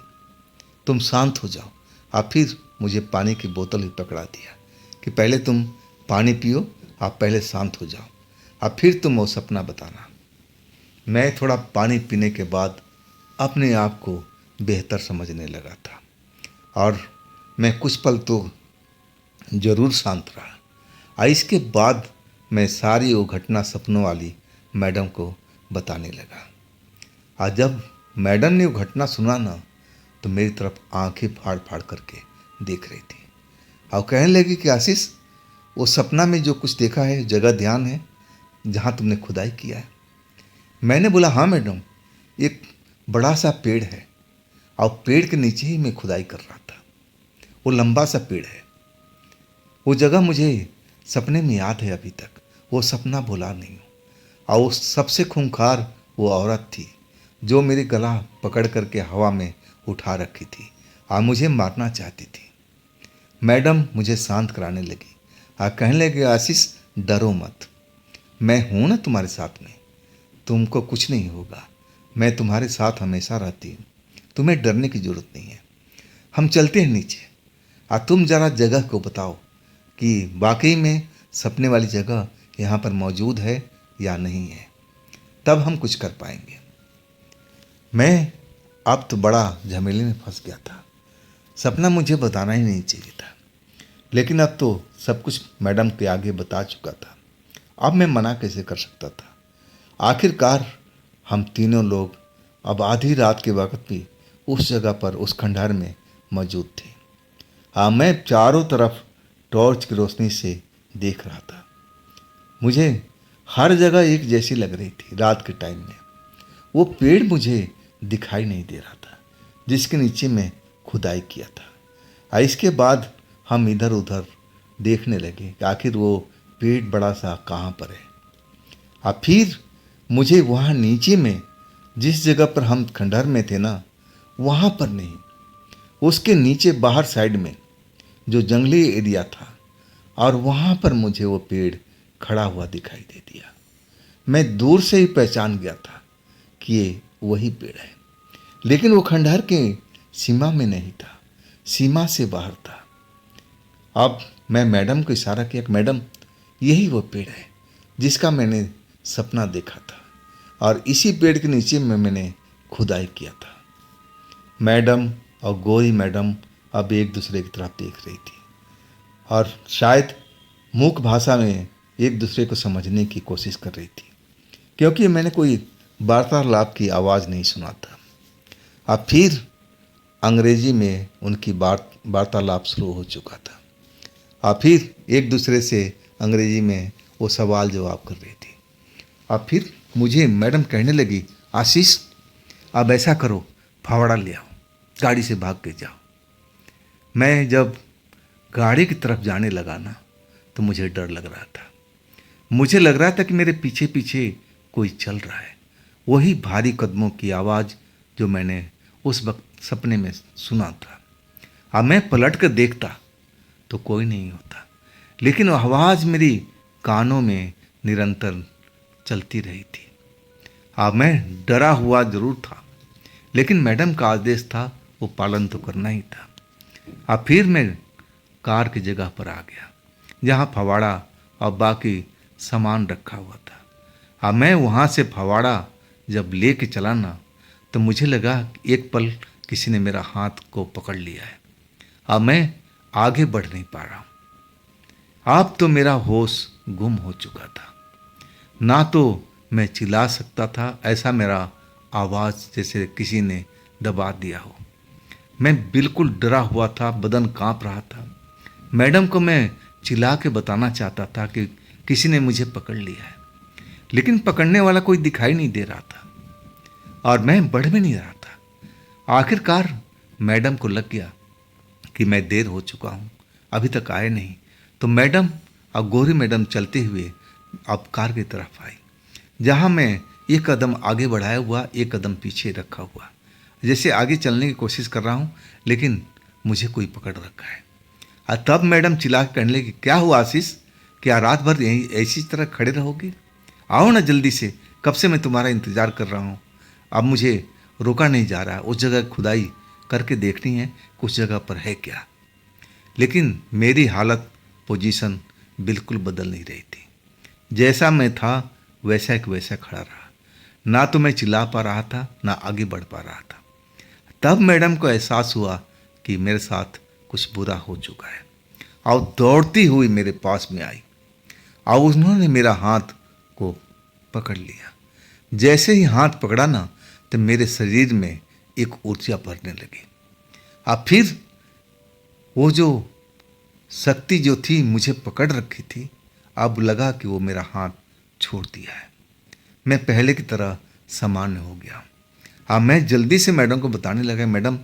तुम शांत हो जाओ। और फिर मुझे पानी की बोतल ही पकड़ा दिया कि पहले तुम पानी पियो, आप पहले शांत हो जाओ और फिर तुम वो सपना बताना। मैं थोड़ा पानी पीने के बाद अपने आप को बेहतर समझने लगा था और मैं कुछ पल तो ज़रूर शांत रहा। और इसके बाद मैं सारी वो घटना सपनों वाली मैडम को बताने लगा। और जब मैडम ने वो घटना सुना ना, तो मेरी तरफ आंखें फाड़ फाड़ करके देख रही थी और कहने लगी कि आशीष वो सपना में जो कुछ देखा है जगह ध्यान है जहाँ तुमने खुदाई किया है। मैंने बोला, हाँ मैडम, एक बड़ा सा पेड़ है और पेड़ के नीचे ही मैं खुदाई कर रहा था। वो लंबा सा पेड़ है। वो जगह मुझे सपने में याद है अभी तक, वो सपना भुला नहीं हूँ। और वो सबसे खूंखार वो औरत थी जो मेरी गला पकड़ करके हवा में उठा रखी थी और मुझे मारना चाहती थी। मैडम मुझे शांत कराने लगी और कहने लगी, आशीष डरो मत, मैं हूँ ना तुम्हारे साथ में, तुमको कुछ नहीं होगा, मैं तुम्हारे साथ हमेशा रहती हूँ, तुम्हें डरने की ज़रूरत नहीं है। हम चलते हैं नीचे और तुम ज़रा जगह को बताओ कि वाकई में सपने वाली जगह यहाँ पर मौजूद है या नहीं है, तब हम कुछ कर पाएंगे। मैं अब तो बड़ा झमेले में फंस गया था। सपना मुझे बताना ही नहीं चाहिए था, लेकिन अब तो सब कुछ मैडम के आगे बता चुका था। अब मैं मना कैसे कर सकता था। आखिरकार हम तीनों लोग अब आधी रात के वक्त भी उस जगह पर उस खंडहर में मौजूद थे। मैं चारों तरफ टॉर्च की रोशनी से देख रहा था। मुझे हर जगह एक जैसी लग रही थी। रात के टाइम में वो पेड़ मुझे दिखाई नहीं दे रहा था जिसके नीचे मैं खुदाई किया था। इसके बाद हम इधर उधर देखने लगे कि आखिर वो पेड़ बड़ा सा कहाँ पर है। फिर मुझे वहाँ नीचे में जिस जगह पर हम खंडहर में थे ना, वहाँ पर नहीं, उसके नीचे बाहर साइड में जो जंगली एरिया था, और वहाँ पर मुझे वो पेड़ खड़ा हुआ दिखाई दे दिया। मैं दूर से ही पहचान गया था कि ये वही पेड़ है, लेकिन वो खंडहर के सीमा में नहीं था, सीमा से बाहर था। अब मैं मैडम को इशारा किया कि मैडम यही वो पेड़ है जिसका मैंने सपना देखा था, और इसी पेड़ के नीचे में मैंने खुदाई किया था। मैडम और गोरी मैडम अब एक दूसरे की तरफ देख रही थी और शायद मूक भाषा में एक दूसरे को समझने की कोशिश कर रही थी, क्योंकि मैंने कोई वार्तालाप की आवाज़ नहीं सुना था। अब फिर अंग्रेजी में उनकी वार्तालाप शुरू हो चुका था। और फिर एक दूसरे से अंग्रेजी में वो सवाल जवाब कर रही थी। अब फिर मुझे मैडम कहने लगी, आशीष अब ऐसा करो, फावड़ा ले आओ, गाड़ी से भाग के जाओ। मैं जब गाड़ी की तरफ जाने लगा ना, तो मुझे डर लग रहा था। मुझे लग रहा था कि मेरे पीछे पीछे कोई चल रहा है, वही भारी कदमों की आवाज़ जो मैंने उस वक्त सपने में सुना था। अब मैं पलट कर देखता तो कोई नहीं होता, लेकिन वो आवाज़ मेरी कानों में निरंतर चलती रही थी। मैं डरा हुआ जरूर था, लेकिन मैडम का आदेश था वो पालन तो करना ही था। फिर मैं कार की जगह पर आ गया जहाँ फवाड़ा और बाकी सामान रखा हुआ था। मैं वहाँ से फवाड़ा जब लेके चला ना, तो मुझे लगा एक पल किसी ने मेरा हाथ को पकड़ लिया है। मैं आगे बढ़ नहीं पा रहा हूँ। अब तो मेरा होश गुम हो चुका था। ना तो मैं चिल्ला सकता था, ऐसा मेरा आवाज़ जैसे किसी ने दबा दिया हो। मैं बिल्कुल डरा हुआ था, बदन कांप रहा था। मैडम को मैं चिल्ला के बताना चाहता था कि किसी ने मुझे पकड़ लिया है, लेकिन पकड़ने वाला कोई दिखाई नहीं दे रहा था और मैं बढ़ भी नहीं रहा था। आखिरकार मैडम को लग गया कि मैं देर हो चुका हूँ, अभी तक आए नहीं। तो मैडम और गौरी मैडम चलते हुए अब कार की तरफ आई, जहाँ मैं एक कदम आगे बढ़ाया हुआ, एक कदम पीछे रखा हुआ, जैसे आगे चलने की कोशिश कर रहा हूँ, लेकिन मुझे कोई पकड़ रखा है। और तब मैडम चिल्ला के कहने लगी, क्या हुआ आशीष, क्या रात भर यहीं ऐसी तरह खड़े रहोगे? आओ ना जल्दी से, कब से मैं तुम्हारा इंतज़ार कर रहा हूँ। अब मुझे रोका नहीं जा रहा, उस जगह खुदाई करके देखनी है कुछ जगह पर है क्या। लेकिन मेरी हालत, पोजीशन बिल्कुल बदल नहीं रही थी। जैसा मैं था वैसा एक वैसा खड़ा रहा। ना तो मैं चिल्ला पा रहा था, ना आगे बढ़ पा रहा था। तब मैडम को एहसास हुआ कि मेरे साथ कुछ बुरा हो चुका है और दौड़ती हुई मेरे पास में आई और उन्होंने मेरा हाथ को पकड़ लिया। जैसे ही हाथ पकड़ा ना, तो मेरे शरीर में एक ऊर्जा भरने लगी। अब फिर वो जो शक्ति जो थी मुझे पकड़ रखी थी, अब लगा कि वो मेरा हाथ छोड़ दिया है। मैं पहले की तरह सामान्य हो गया। मैं जल्दी से मैडम को बताने लगा, मैडम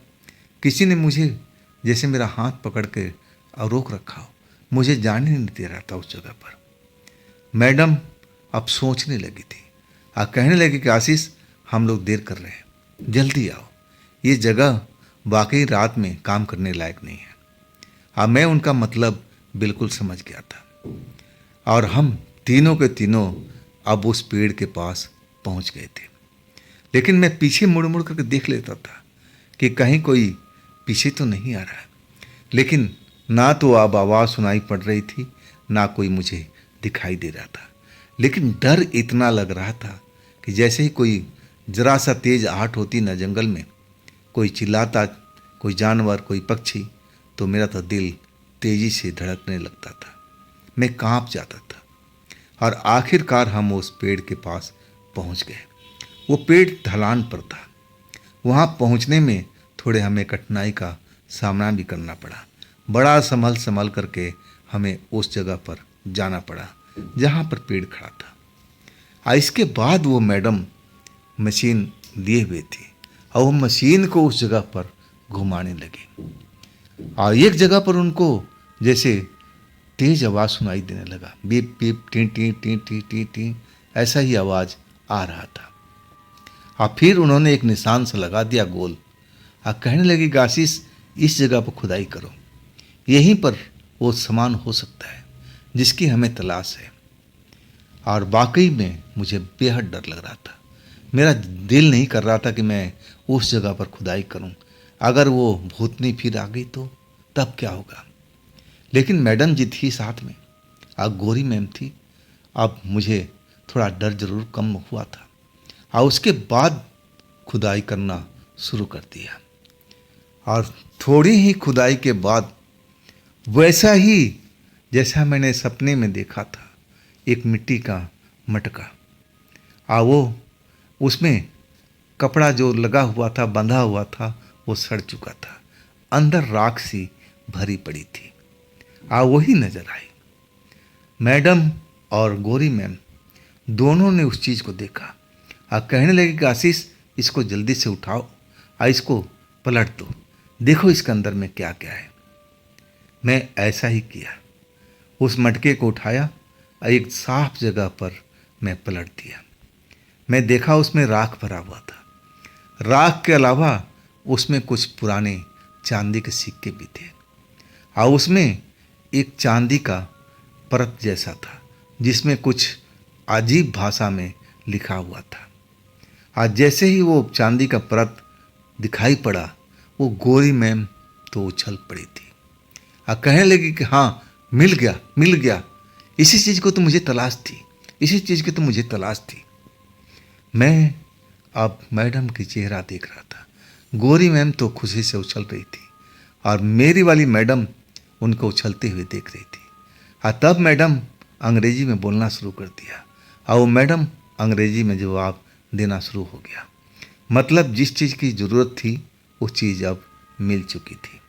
किसी ने मुझे जैसे मेरा हाथ पकड़ के रोक रखा हो, मुझे जाने नहीं दे रहा था उस जगह पर। मैडम अब सोचने लगी थी और कहने लगी कि आशीष, हम लोग देर कर रहे हैं, जल्दी आओ, ये जगह वाकई रात में काम करने लायक नहीं है। मैं उनका मतलब बिल्कुल समझ गया था और हम तीनों के तीनों अब उस पेड़ के पास पहुंच गए थे। लेकिन मैं पीछे मुड़ मुड़ करके देख लेता था कि कहीं कोई पीछे तो नहीं आ रहा है, लेकिन ना तो अब आवाज़ सुनाई पड़ रही थी, ना कोई मुझे दिखाई दे रहा था। लेकिन डर इतना लग रहा था कि जैसे ही कोई जरा सा तेज आहट होती ना जंगल में, कोई चिल्लाता, कोई जानवर, कोई पक्षी, तो मेरा तो दिल तेजी से धड़कने लगता था, मैं कांप जाता था। और आखिरकार हम उस पेड़ के पास पहुंच गए। वो पेड़ ढलान पर था। वहां पहुंचने में थोड़े हमें कठिनाई का सामना भी करना पड़ा। बड़ा संभल संभल करके हमें उस जगह पर जाना पड़ा जहां पर पेड़ खड़ा था। इसके बाद वो मैडम मशीन लिए हुए थी और वो मशीन को उस जगह पर घुमाने लगी और एक जगह पर उनको जैसे तेज आवाज़ सुनाई देने लगा, beep beep T T T T T T, ऐसा ही आवाज़ आ रहा था। और फिर उन्होंने एक निशान सा लगा दिया गोल और कहने लगी कि आशीष, इस जगह पर खुदाई करो, यहीं पर वो सामान हो सकता है जिसकी हमें तलाश है। और वाकई में मुझे बेहद डर लग रहा था। मेरा दिल नहीं कर रहा था कि मैं उस जगह पर खुदाई करूं। अगर वो भूतनी फिर आ गई तो तब क्या होगा। लेकिन मैडम जी थी साथ में, अब गौरी मैम थी। अब मुझे थोड़ा डर जरूर कम हुआ था और उसके बाद खुदाई करना शुरू कर दिया। और थोड़ी ही खुदाई के बाद वैसा ही जैसा मैंने सपने में देखा था, एक मिट्टी का मटका, और वो उसमें कपड़ा जो लगा हुआ था, बंधा हुआ था, वो सड़ चुका था, अंदर राख सी भरी पड़ी थी। वही नजर आई। मैडम और गौरी मैम दोनों ने उस चीज़ को देखा और कहने लगे कि आशीष, इसको जल्दी से उठाओ और इसको पलट दो, देखो इसके अंदर में क्या क्या है। मैं ऐसा ही किया, उस मटके को उठाया और एक साफ जगह पर मैं पलट दिया। मैं देखा उसमें राख भरा हुआ था। राख के अलावा उसमें कुछ पुराने चांदी के सिक्के भी थे और उसमें एक चांदी का परत जैसा था जिसमें कुछ अजीब भाषा में लिखा हुआ था। आज जैसे ही वो चांदी का परत दिखाई पड़ा, वो गोरी मैम तो उछल पड़ी थी और कहने लगी कि हाँ, मिल गया मिल गया, इसी चीज़ को तो मुझे तलाश थी, इसी चीज़ की तो मुझे तलाश थी। मैं अब मैडम की चेहरा देख रहा था। गोरी मैम तो खुशी से उछल रही थी और मेरी वाली मैडम उनको उछलते हुए देख रही थी। और तब मैडम अंग्रेजी में बोलना शुरू कर दिया और वो मैडम अंग्रेजी में जवाब देना शुरू हो गया। मतलब जिस चीज़ की ज़रूरत थी वो चीज़ अब मिल चुकी थी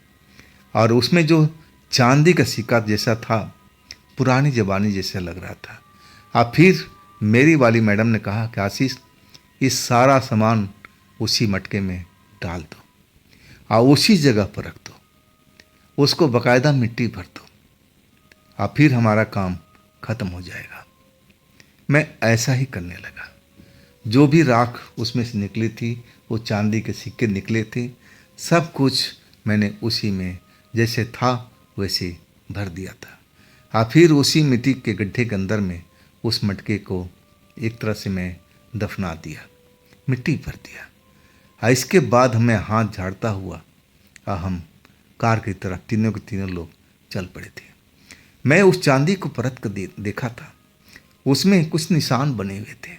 और उसमें जो चांदी का सिक्का जैसा था, पुरानी ज़माने जैसा लग रहा था। और फिर मेरी वाली मैडम ने कहा कि आशीष, इस सारा सामान उसी मटके में डाल दो और उसी जगह पर रख दो, उसको बाकायदा मिट्टी भर दो और फिर हमारा काम ख़त्म हो जाएगा। मैं ऐसा ही करने लगा। जो भी राख उसमें से निकली थी, वो चांदी के सिक्के निकले थे, सब कुछ मैंने उसी में जैसे था वैसे भर दिया था और फिर उसी मिट्टी के गड्ढे के अंदर में उस मटके को एक तरह से मैं दफना दिया, मिट्टी भर दिया। और इसके बाद हमें हाथ झाड़ता हुआ और हम कार की तरफ तीनों के तीनों लोग चल पड़े थे। मैं उस चांदी को परत कर देखा था। उसमें कुछ निशान बने हुए थे,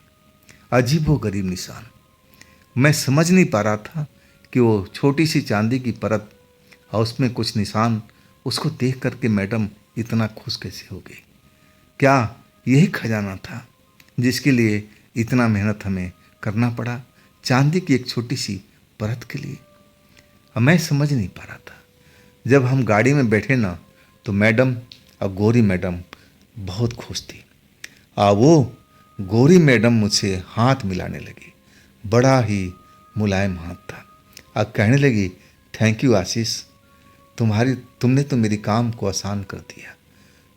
अजीबोगरीब निशान। मैं समझ नहीं पा रहा था कि वो छोटी सी चांदी की परत और उसमें कुछ निशान, उसको देख करके मैडम इतना खुश कैसे हो गई। क्या यही खजाना था जिसके लिए इतना मेहनत हमें करना पड़ा, चांदी की एक छोटी सी परत के लिए? अब मैं समझ नहीं पा रहा था। जब हम गाड़ी में बैठे ना, तो मैडम और गोरी मैडम बहुत खुश थी और वो गोरी मैडम मुझसे हाथ मिलाने लगी। बड़ा ही मुलायम हाथ था और कहने लगी, थैंक यू आशीष, तुमने तो मेरी काम को आसान कर दिया।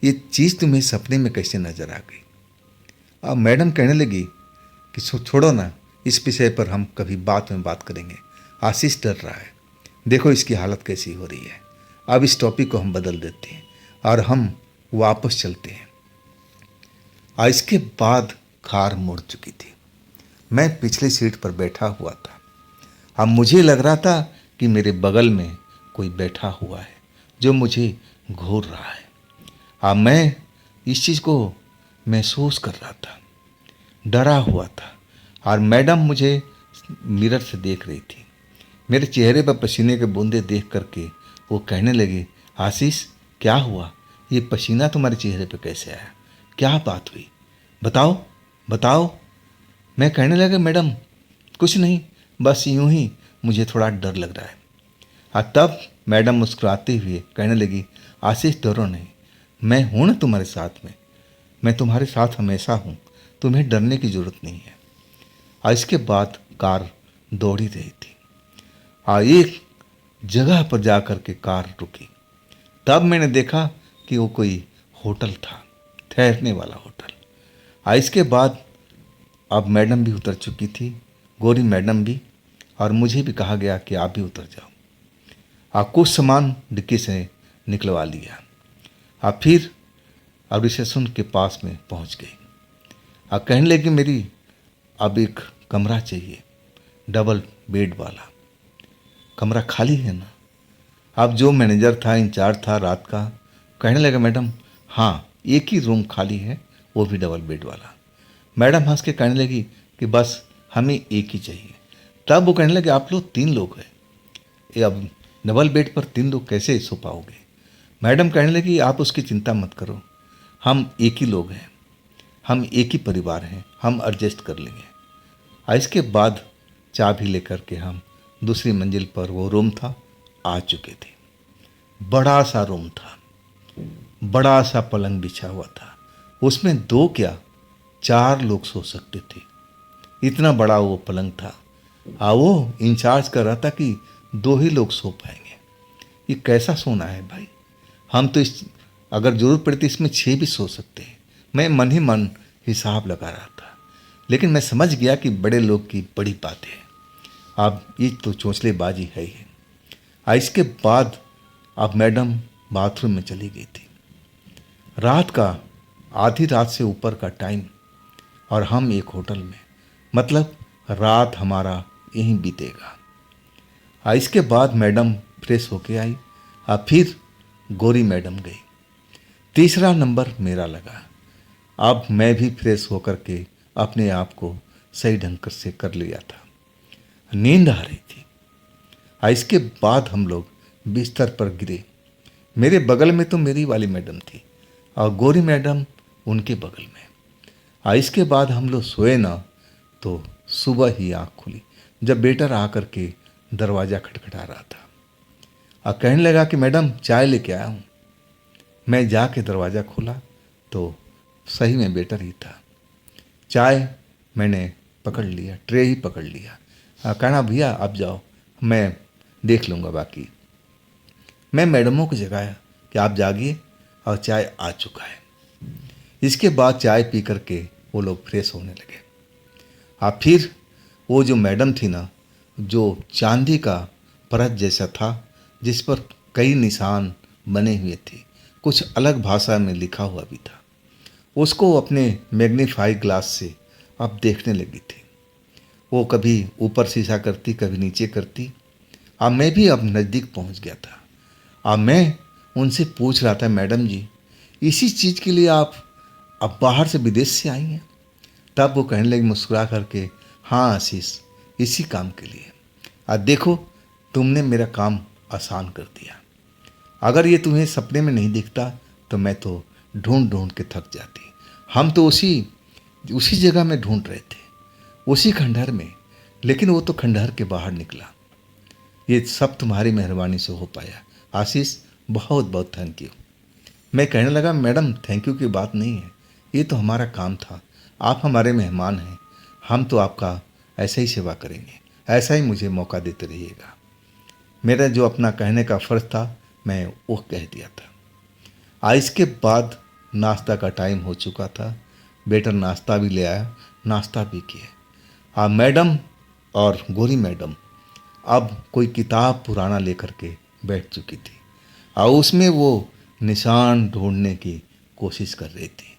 ये चीज़ तुम्हें सपने में कैसे नज़र आ गई? अब मैडम कहने लगी कि छोड़ो ना, इस विषय पर हम कभी बाद में बात करेंगे। आशीष डर रहा है, देखो इसकी हालत कैसी हो रही है। अब इस टॉपिक को हम बदल देते हैं और हम वापस चलते हैं। और इसके बाद कार मुड़ चुकी थी। मैं पिछली सीट पर बैठा हुआ था। अब मुझे लग रहा था कि मेरे बगल में कोई बैठा हुआ है जो मुझे घूर रहा है। अब मैं इस चीज़ को महसूस कर रहा था, डरा हुआ था। और मैडम मुझे मिरर से देख रही थी। मेरे चेहरे पर पसीने के बूंदे देख करके वो कहने लगी, आशीष क्या हुआ? ये पसीना तुम्हारे चेहरे पर कैसे आया? क्या बात हुई? बताओ बताओ। मैं कहने लगा, मैडम कुछ नहीं, बस यूं ही मुझे थोड़ा डर लग रहा है। और तब मैडम मुस्कुराते हुए कहने लगी, आशीष डरो नहीं, मैं हूँ ना तुम्हारे साथ में, मैं तुम्हारे साथ हमेशा हूँ, तुम्हें डरने की ज़रूरत नहीं है। और इसके बाद कार दौड़ ही रही थी और एक जगह पर जा कर के कार रुकी। तब मैंने देखा कि वो कोई होटल था, ठहरने वाला होटल। और इसके बाद अब मैडम भी उतर चुकी थी, गोरी मैडम भी, और मुझे भी कहा गया कि आप भी उतर जाओ। और कुछ सामान डिक्की से निकलवा लिया और फिर अब रिसेप्शन के पास में पहुंच गई और कहने लगी, मेरी अब एक कमरा चाहिए, डबल बेड वाला कमरा खाली है ना? अब जो मैनेजर था, इंचार्ज था रात का, कहने लगा, मैडम हाँ, एक ही रूम खाली है, वो भी डबल बेड वाला। मैडम हंस के कहने लगी कि बस हमें एक ही चाहिए। तब वो कहने लगे, आप लोग 3 लोग हैं, ये अब डबल बेड पर 3 लोग कैसे सो पाओगे? मैडम कहने लगी, आप उसकी चिंता मत करो, हम एक ही लोग हैं, हम एक ही परिवार हैं, हम एडजस्ट कर लेंगे। और इसके बाद चाबी लेकर के हम दूसरी मंजिल पर, वो रूम था, आ चुके थे। बड़ा सा रूम था, बड़ा सा पलंग बिछा हुआ था, उसमें 2 क्या 4 लोग सो सकते थे, इतना बड़ा वो पलंग था। वो इंचार्ज कर रहा था कि 2 ही लोग सो पाएंगे। ये कैसा सोना है भाई, हम तो इस अगर ज़रूरत पड़ती इसमें 6 भी सो सकते हैं। मैं मन ही मन हिसाब लगा रहा था, लेकिन मैं समझ गया कि बड़े लोग की बड़ी बात है, अब ये तो चोंचलेबाजी है ही। इसके बाद अब मैडम बाथरूम में चली गई थी। रात का आधी रात से ऊपर का टाइम, और हम एक होटल में, मतलब रात हमारा यहीं बीतेगा। इसके बाद मैडम फ्रेश होके आई। फिर गौरी मैडम गई। तीसरा नंबर मेरा लगा। अब मैं भी फ्रेश होकर के अपने आप को सही ढंग से कर लिया था। नींद आ रही थी। इसके बाद हम लोग बिस्तर पर गिरे। मेरे बगल में तो मेरी वाली मैडम थी और गौरी मैडम उनके बगल में। इसके बाद हम लोग सोए ना तो सुबह ही आँख खुली जब वेटर आकर के दरवाज़ा खटखटा रहा था और कहने लगा कि मैडम चाय लेके आया हूँ। मैं जाके दरवाज़ा खोला तो सही में वेटर ही था। चाय मैंने पकड़ लिया, ट्रे ही पकड़ लिया। कहना भैया आप जाओ, मैं देख लूँगा बाकी। मैं मैडमों को जगाया कि आप जागिए और चाय आ चुका है। इसके बाद चाय पी करके वो लोग फ्रेश होने लगे। फिर वो जो मैडम थी ना, जो चांदी का परत जैसा था जिस पर कई निशान बने हुए थे, कुछ अलग भाषा में लिखा हुआ भी था, उसको अपने मैग्नीफाई ग्लास से अब देखने लगी थी। वो कभी ऊपर शीशा करती, कभी नीचे करती। मैं भी अब नज़दीक पहुंच गया था। मैं उनसे पूछ रहा था, मैडम जी इसी चीज़ के लिए आप अब बाहर से विदेश से आई हैं? तब वो कहने लगी मुस्कुरा करके, हाँ आशीष, इसी काम के लिए। देखो तुमने मेरा काम आसान कर दिया। अगर ये तुम्हें सपने में नहीं दिखता तो मैं तो ढूंढ ढूंढ के थक जाती। हम तो उसी जगह में ढूंढ रहे थे, उसी खंडहर में, लेकिन वो तो खंडहर के बाहर निकला। ये सब तुम्हारी मेहरबानी से हो पाया। आशीष बहुत बहुत थैंक यू। मैं कहने लगा, मैडम थैंक यू की बात नहीं है, ये तो हमारा काम था। आप हमारे मेहमान हैं, हम तो आपका ऐसे ही सेवा करेंगे, ऐसा ही मुझे मौका देते रहिएगा। मेरा जो अपना कहने का फ़र्ज़ था मैं वो कह दिया था। इसके बाद नाश्ता का टाइम हो चुका था। बेटर नाश्ता भी ले आया, नाश्ता भी किया। मैडम और गौरी मैडम अब कोई किताब पुराना लेकर के बैठ चुकी थी और उसमें वो निशान ढूंढने की कोशिश कर रही थी।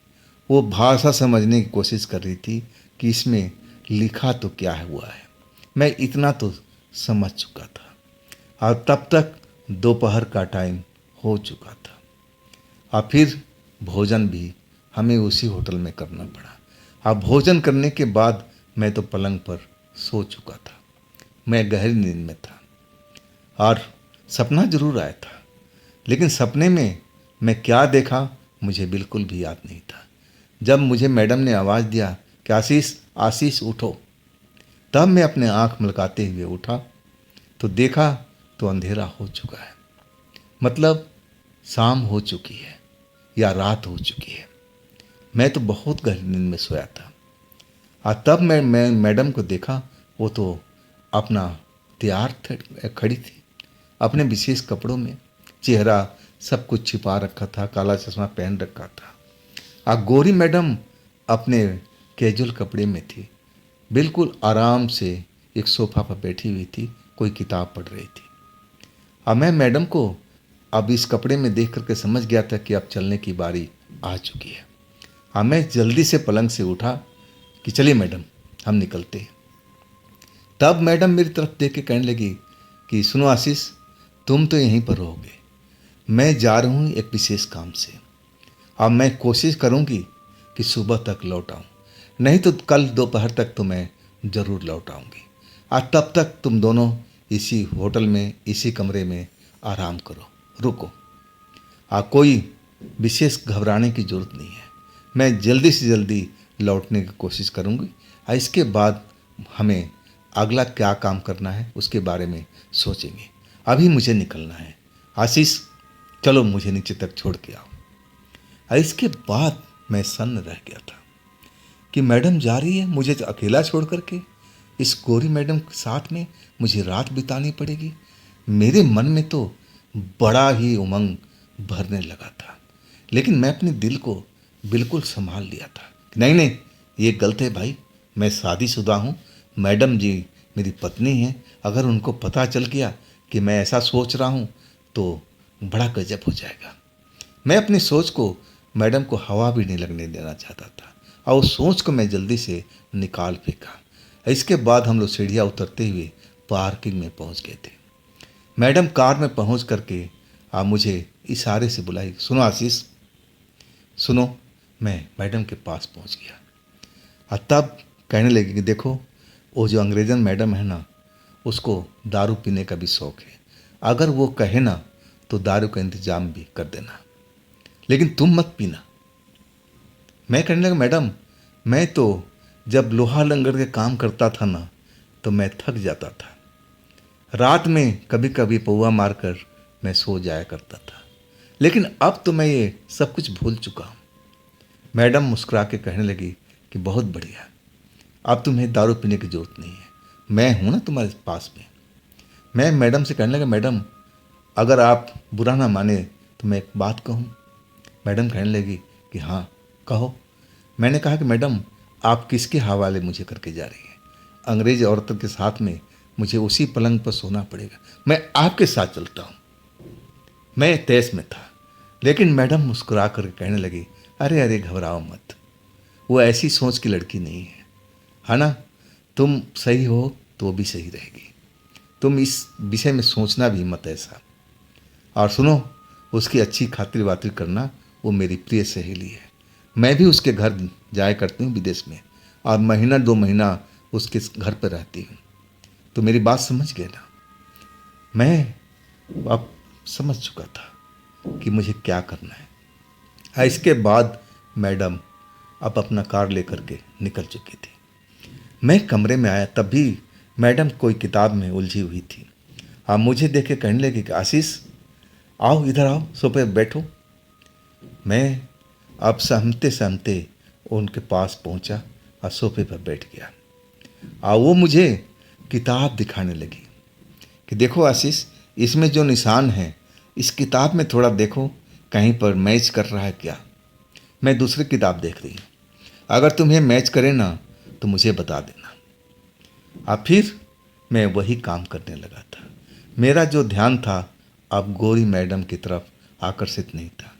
वो भाषा समझने की कोशिश कर रही थी कि इसमें लिखा तो क्या हुआ है। मैं इतना तो समझ चुका था और तब तक दोपहर का टाइम हो चुका था। फिर भोजन भी हमें उसी होटल में करना पड़ा। भोजन करने के बाद मैं तो पलंग पर सो चुका था। मैं गहरी नींद में था और सपना जरूर आया था, लेकिन सपने में मैं क्या देखा मुझे बिल्कुल भी याद नहीं था। जब मुझे मैडम ने आवाज़ दिया कि आशीष आशीष उठो, तब मैं अपने आँख मलकाते हुए उठा तो देखा तो अंधेरा हो चुका है, मतलब शाम हो चुकी है या रात हो चुकी है। मैं तो बहुत गहरी नींद में सोया था और तब मैं मैडम को देखा। वो तो अपना तैयार खड़ी थी अपने विशेष कपड़ों में, चेहरा सब कुछ छिपा रखा था, काला चश्मा पहन रखा था। गौरी मैडम अपने कैजुअल कपड़े में थी, बिल्कुल आराम से एक सोफा पर बैठी हुई थी, कोई किताब पढ़ रही थी। मैं मैडम को अब इस कपड़े में देख करके समझ गया था कि अब चलने की बारी आ चुकी है। मैं जल्दी से पलंग से उठा कि चलिए मैडम हम निकलते हैं। तब मैडम मेरी तरफ देख के कहने लगी कि सुनो आशीष, तुम तो यहीं पर रहोगे, मैं जा रहा हूँ एक विशेष काम से। अब मैं कोशिश करूँगी कि सुबह तक लौट आऊँ, नहीं तो कल दोपहर तक तो मैं ज़रूर लौट आऊँगी। तब तक तुम दोनों इसी होटल में, इसी कमरे में आराम करो, रुको। कोई विशेष घबराने की ज़रूरत नहीं है, मैं जल्दी से जल्दी लौटने की कोशिश करूँगी। इसके बाद हमें अगला क्या काम करना है उसके बारे में सोचेंगे। अभी मुझे निकलना है। आशीष चलो मुझे नीचे तक छोड़ के आओ। इसके बाद मैं सन्न रह गया था कि मैडम जा रही है, मुझे अकेला छोड़ करके इस गौरी मैडम के साथ में मुझे रात बितानी पड़ेगी। मेरे मन में तो बड़ा ही उमंग भरने लगा था, लेकिन मैं अपने दिल को बिल्कुल संभाल लिया था। नहीं नहीं, ये गलत है भाई, मैं शादीशुदा हूँ, मैडम जी मेरी पत्नी हैं, अगर उनको पता चल गया कि मैं ऐसा सोच रहा हूँ तो बड़ा गजब हो जाएगा। मैं अपनी सोच को मैडम को हवा भी नहीं लगने देना चाहता था और उस सोच को मैं जल्दी से निकाल फेंका। इसके बाद हम लोग सीढ़ियाँ उतरते हुए पार्किंग में पहुंच गए थे। मैडम कार में पहुंच करके आप मुझे इशारे से बुलाई, सुनो आशीष सुनो। मैं मैडम के पास पहुंच गया और तब कहने लगी कि देखो, वो जो अंग्रेजन मैडम है ना, उसको दारू पीने का भी शौक़ है। अगर वो कहे ना तो दारू का इंतज़ाम भी कर देना, लेकिन तुम मत पीना। मैं कहने लगा मैडम, मैं तो जब लोहा लंगर के काम करता था ना तो मैं थक जाता था। रात में कभी कभी पौआ मारकर मैं सो जाया करता था, लेकिन अब तो मैं ये सब कुछ भूल चुका हूँ। मैडम मुस्कुरा के कहने लगी कि बहुत बढ़िया, अब तुम्हें दारू पीने की ज़रूरत नहीं है, मैं हूँ ना तुम्हारे पास में। मैं मैडम से कहने लगा मैडम, अगर आप बुरा ना माने तो मैं एक बात कहूँ। मैडम कहने लगी कि हाँ कहो। मैंने कहा कि मैडम, आप किसके हवाले मुझे करके जा रही हैं? अंग्रेज औरतों के साथ में मुझे उसी पलंग पर सोना पड़ेगा, मैं आपके साथ चलता हूँ। मैं तैस में था, लेकिन मैडम मुस्कुरा कर कहने लगी, अरे अरे घबराओ मत, वो ऐसी सोच की लड़की नहीं है ना? तुम सही हो तो वो भी सही रहेगी, तुम इस विषय में सोचना भी मत ऐसा। और सुनो, उसकी अच्छी खातिर वातिर करना, वो मेरी प्रिय सहेली है। मैं भी उसके घर जाया करती हूँ विदेश में, और महीना 2 महीना उसके घर पर रहती हूँ। तो मेरी बात समझ गए ना? मैं अब समझ चुका था कि मुझे क्या करना है। इसके बाद मैडम अब अपना कार लेकर के निकल चुकी थी। मैं कमरे में आया तब भी मैडम कोई किताब में उलझी हुई थी। आप मुझे देख के कहने लगी कि आशीष आओ, इधर आओ, सोफे पर बैठो। मैं अब सहमते सहमते उनके पास पहुंचा और सोफे पर बैठ गया। और वो मुझे किताब दिखाने लगी कि देखो आशीष, इसमें जो निशान है इस किताब में थोड़ा देखो, कहीं पर मैच कर रहा है क्या? मैं दूसरी किताब देख रही हूँ, अगर तुम्हें मैच करे ना तो मुझे बता देना। अब फिर मैं वही काम करने लगा था। मेरा जो ध्यान था अब गोरी मैडम की तरफ आकर्षित नहीं था।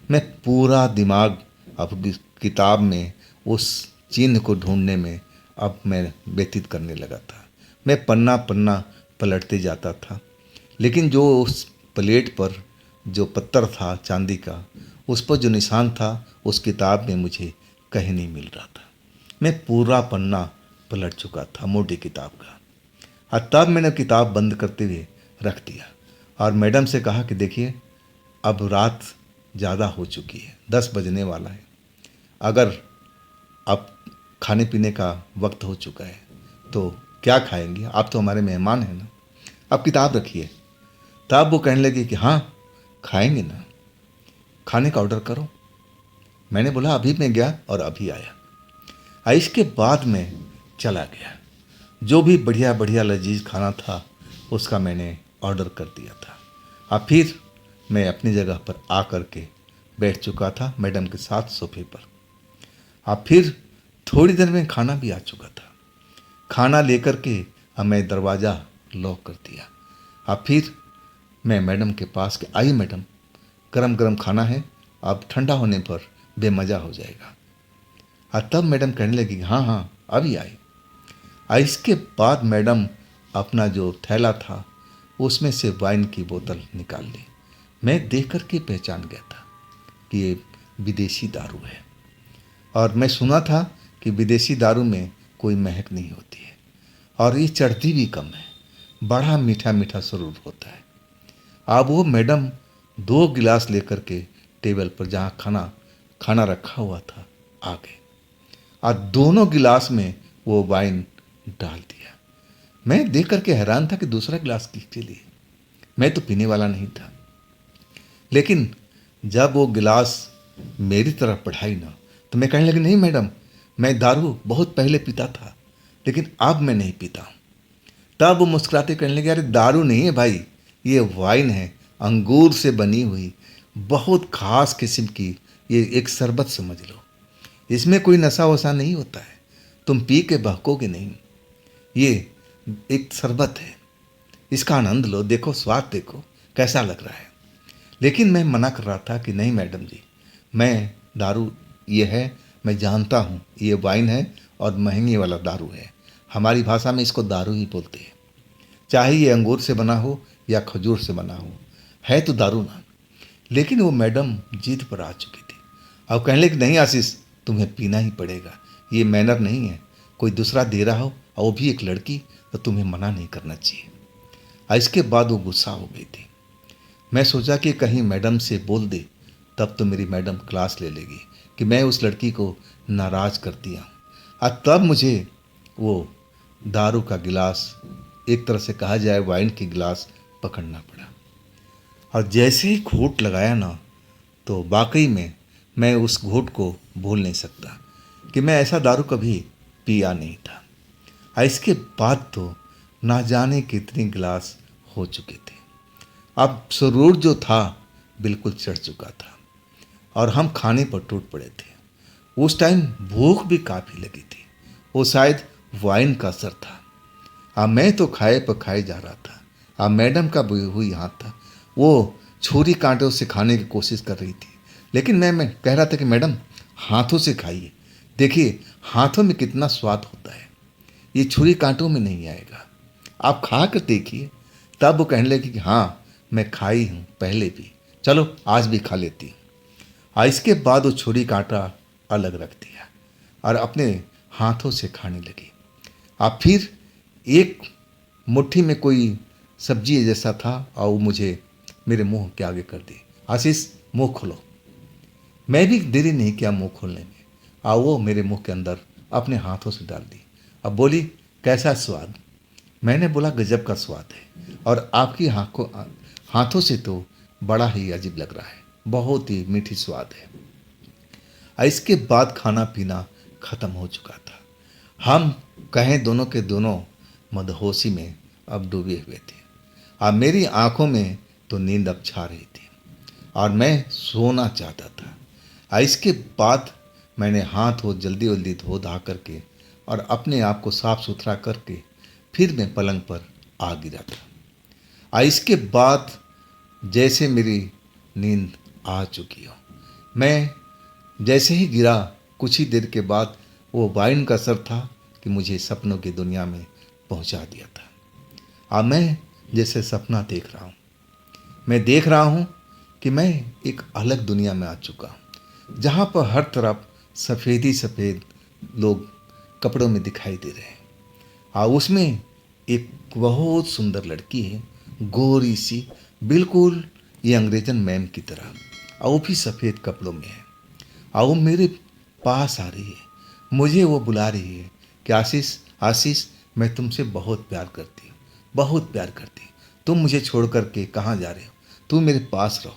मैं पूरा दिमाग अब किताब में उस चिन्ह को ढूंढने में अब मैं व्यतीत करने लगा था। मैं पन्ना पन्ना पलटते जाता था, लेकिन जो उस प्लेट पर जो पत्थर था चांदी का, उस पर जो निशान था उस किताब में मुझे कहीं नहीं मिल रहा था। मैं पूरा पन्ना पलट चुका था मोटी किताब का। और तब मैंने किताब बंद करते हुए रख दिया और मैडम से कहा कि देखिए, अब रात ज़्यादा हो चुकी है, 10 बजने वाला है। अगर अब खाने पीने का वक्त हो चुका है तो क्या खाएंगे? आप तो हमारे मेहमान हैं ना, अब किताब रखिए। तब वो कहने लगी कि हाँ खाएंगे ना, खाने का ऑर्डर करो। मैंने बोला अभी मैं गया और अभी आया। इसके बाद मैं चला गया। जो भी बढ़िया बढ़िया लजीज खाना था उसका मैंने ऑर्डर कर दिया था। और फिर मैं अपनी जगह पर आ कर के बैठ चुका था मैडम के साथ सोफे पर। और फिर थोड़ी देर में खाना भी आ चुका था। खाना लेकर के अब मैं दरवाज़ा लॉक कर दिया। और फिर मैं मैडम के पास के आई, मैडम गरम गरम खाना है, अब ठंडा होने पर बेमज़ा हो जाएगा। और तब मैडम कहने लगी हाँ हाँ अभी आई। और इसके बाद मैडम अपना जो थैला था उसमें से वाइन की बोतल निकाल ली। मैं देख कर के पहचान गया था कि ये विदेशी दारू है, और मैं सुना था कि विदेशी दारू में कोई महक नहीं होती है और ये चढ़ती भी कम है, बड़ा मीठा मीठा स्वरूप होता है। अब वो मैडम 2 गिलास लेकर के टेबल पर जहाँ खाना रखा हुआ था आ गए और दोनों गिलास में वो वाइन डाल दिया। मैं देख करके हैरान था कि दूसरा गिलास किसके लिए? मैं तो पीने वाला नहीं था। लेकिन जब वो गिलास मेरी तरफ बढ़ाई ना तो मैं कहने लगी नहीं मैडम, मैं दारू बहुत पहले पीता था, लेकिन अब मैं नहीं पीता हूँ। तब वो मुस्कुराते कहने लगे अरे दारू नहीं है भाई, ये वाइन है, अंगूर से बनी हुई बहुत खास किस्म की, ये एक शरबत समझ लो, इसमें कोई नशा वशा नहीं होता है, तुम पी के बहकोगे नहीं, ये एक शरबत है, इसका आनंद लो, देखो स्वाद देखो कैसा लग रहा है। लेकिन मैं मना कर रहा था कि नहीं मैडम जी, मैं दारू ये है मैं जानता हूँ ये वाइन है और महंगे वाला दारू है। हमारी भाषा में इसको दारू ही बोलते हैं। चाहे ये अंगूर से बना हो या खजूर से बना हो, है तो दारू ना। लेकिन वो मैडम जिद पर आ चुकी थी। अब कहने लगी, नहीं आशीष, तुम्हें पीना ही पड़ेगा, ये मैनर नहीं है। कोई दूसरा दे रहा हो और वो भी एक लड़की, तो तुम्हें मना नहीं करना चाहिए। और इसके बाद वो गुस्सा हो गई थी। मैं सोचा कि कहीं मैडम से बोल दे, तब तो मेरी मैडम क्लास ले लेगी कि मैं उस लड़की को नाराज कर दिया। और तब मुझे वो दारू का गिलास, एक तरह से कहा जाए वाइन की गिलास, पकड़ना पड़ा। और जैसे ही घूंट लगाया ना, तो वाकई में मैं उस घूंट को भूल नहीं सकता कि मैं ऐसा दारू कभी पिया नहीं था। और इसके बाद तो ना जाने कितने गिलास हो चुके थे। अब सुरूर जो था बिल्कुल चढ़ चुका था और हम खाने पर टूट पड़े थे। उस टाइम भूख भी काफ़ी लगी थी। वो शायद वाइन का असर था। अब मैं तो खाए पर खाए जा रहा था। अब मैडम का हुई हाथ था, वो छुरी कांटों से खाने की कोशिश कर रही थी। लेकिन मैं कह रहा था कि मैडम, हाथों से खाइए, देखिए हाथों में कितना स्वाद होता है, ये छुरी कांटों में नहीं आएगा, आप खा कर देखिए। तब वो कहने लगी कि हाँ, मैं खाई हूँ पहले भी, चलो आज भी खा लेती हूँ। और इसके बाद वो छुरी कांटा अलग रख दिया और अपने हाथों से खाने लगी। अब फिर एक मुट्ठी में कोई सब्जी जैसा था और वो मुझे मेरे मुंह के आगे कर दी। आशीष, मुंह खोलो। मैं भी देरी नहीं किया मुंह खोलने में, और वो मेरे मुंह के अंदर अपने हाथों से डाल दी। अब बोली, कैसा स्वाद? मैंने बोला, गजब का स्वाद है, और आपकी हाथों से तो बड़ा ही अजीब लग रहा है, बहुत ही मीठी स्वाद है। और इसके बाद खाना पीना खत्म हो चुका था। हम कहें दोनों के दोनों मदहोशी में अब डूबे हुए थे। अब मेरी आंखों में तो नींद अब छा रही थी और मैं सोना चाहता था। और इसके बाद मैंने हाथ वो जल्दी जल्दी धो धा करके और अपने आप को साफ सुथरा करके फिर मैं पलंग पर आ गिरा था। और इसके बाद जैसे मेरी नींद आ चुकी हो, मैं जैसे ही गिरा, कुछ ही देर के बाद वो वाइन का असर था कि मुझे सपनों की दुनिया में पहुंचा दिया था। अब मैं जैसे सपना देख रहा हूँ, मैं देख रहा हूँ कि मैं एक अलग दुनिया में आ चुका हूँ, जहाँ पर हर तरफ सफ़ेद ही सफ़ेद लोग कपड़ों में दिखाई दे रहे हैं। और उसमें एक बहुत सुंदर लड़की है, गोरी सी, बिल्कुल ये अंग्रेजन मैम की तरह, और वो भी सफ़ेद कपड़ों में है। और वो मेरे पास आ रही है, मुझे वो बुला रही है कि आशीष, आशीष, मैं तुमसे बहुत प्यार करती हूँ, बहुत प्यार करती हूँ। तुम मुझे छोड़ कर के कहाँ जा रहे हो? तुम मेरे पास रहो।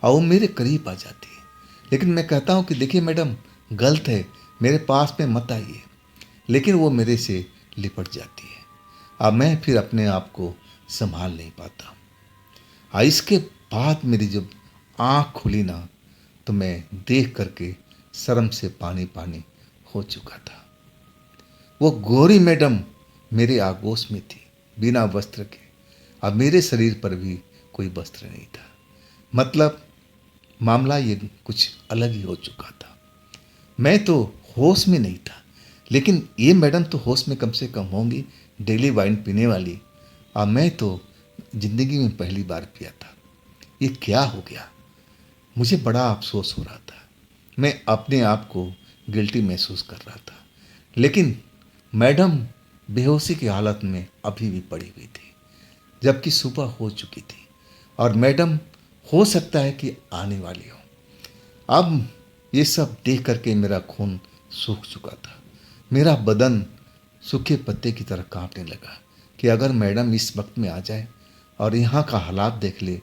और वो मेरे करीब आ जाती है। लेकिन मैं कहता हूँ कि देखिए मैडम, गलत है, मेरे पास में मत आइए। लेकिन वो मेरे से लिपट जाती है। अब मैं फिर अपने आप को संभाल नहीं पाता। और इसके बाद मेरी जब आँख खुली ना, तो मैं देख करके शर्म से पानी पानी हो चुका था। वो गोरी मैडम मेरे आगोश में थी, बिना वस्त्र के। अब मेरे शरीर पर भी कोई वस्त्र नहीं था। मतलब मामला ये कुछ अलग ही हो चुका था। मैं तो होश में नहीं था, लेकिन ये मैडम तो होश में कम से कम होंगी, डेली वाइन पीने वाली। अब मैं तो जिंदगी में पहली बार पिया था। ये क्या हो गया? मुझे बड़ा अफसोस हो रहा था। मैं अपने आप को गिल्टी महसूस कर रहा था। लेकिन मैडम बेहोशी की हालत में अभी भी पड़ी हुई थी, जबकि सुबह हो चुकी थी और मैडम हो सकता है कि आने वाली हो। अब ये सब देख करके मेरा खून सूख चुका था। मेरा बदन सूखे पत्ते की तरह कांपने लगा कि अगर मैडम इस वक्त में आ जाए और यहाँ का हालात देख ले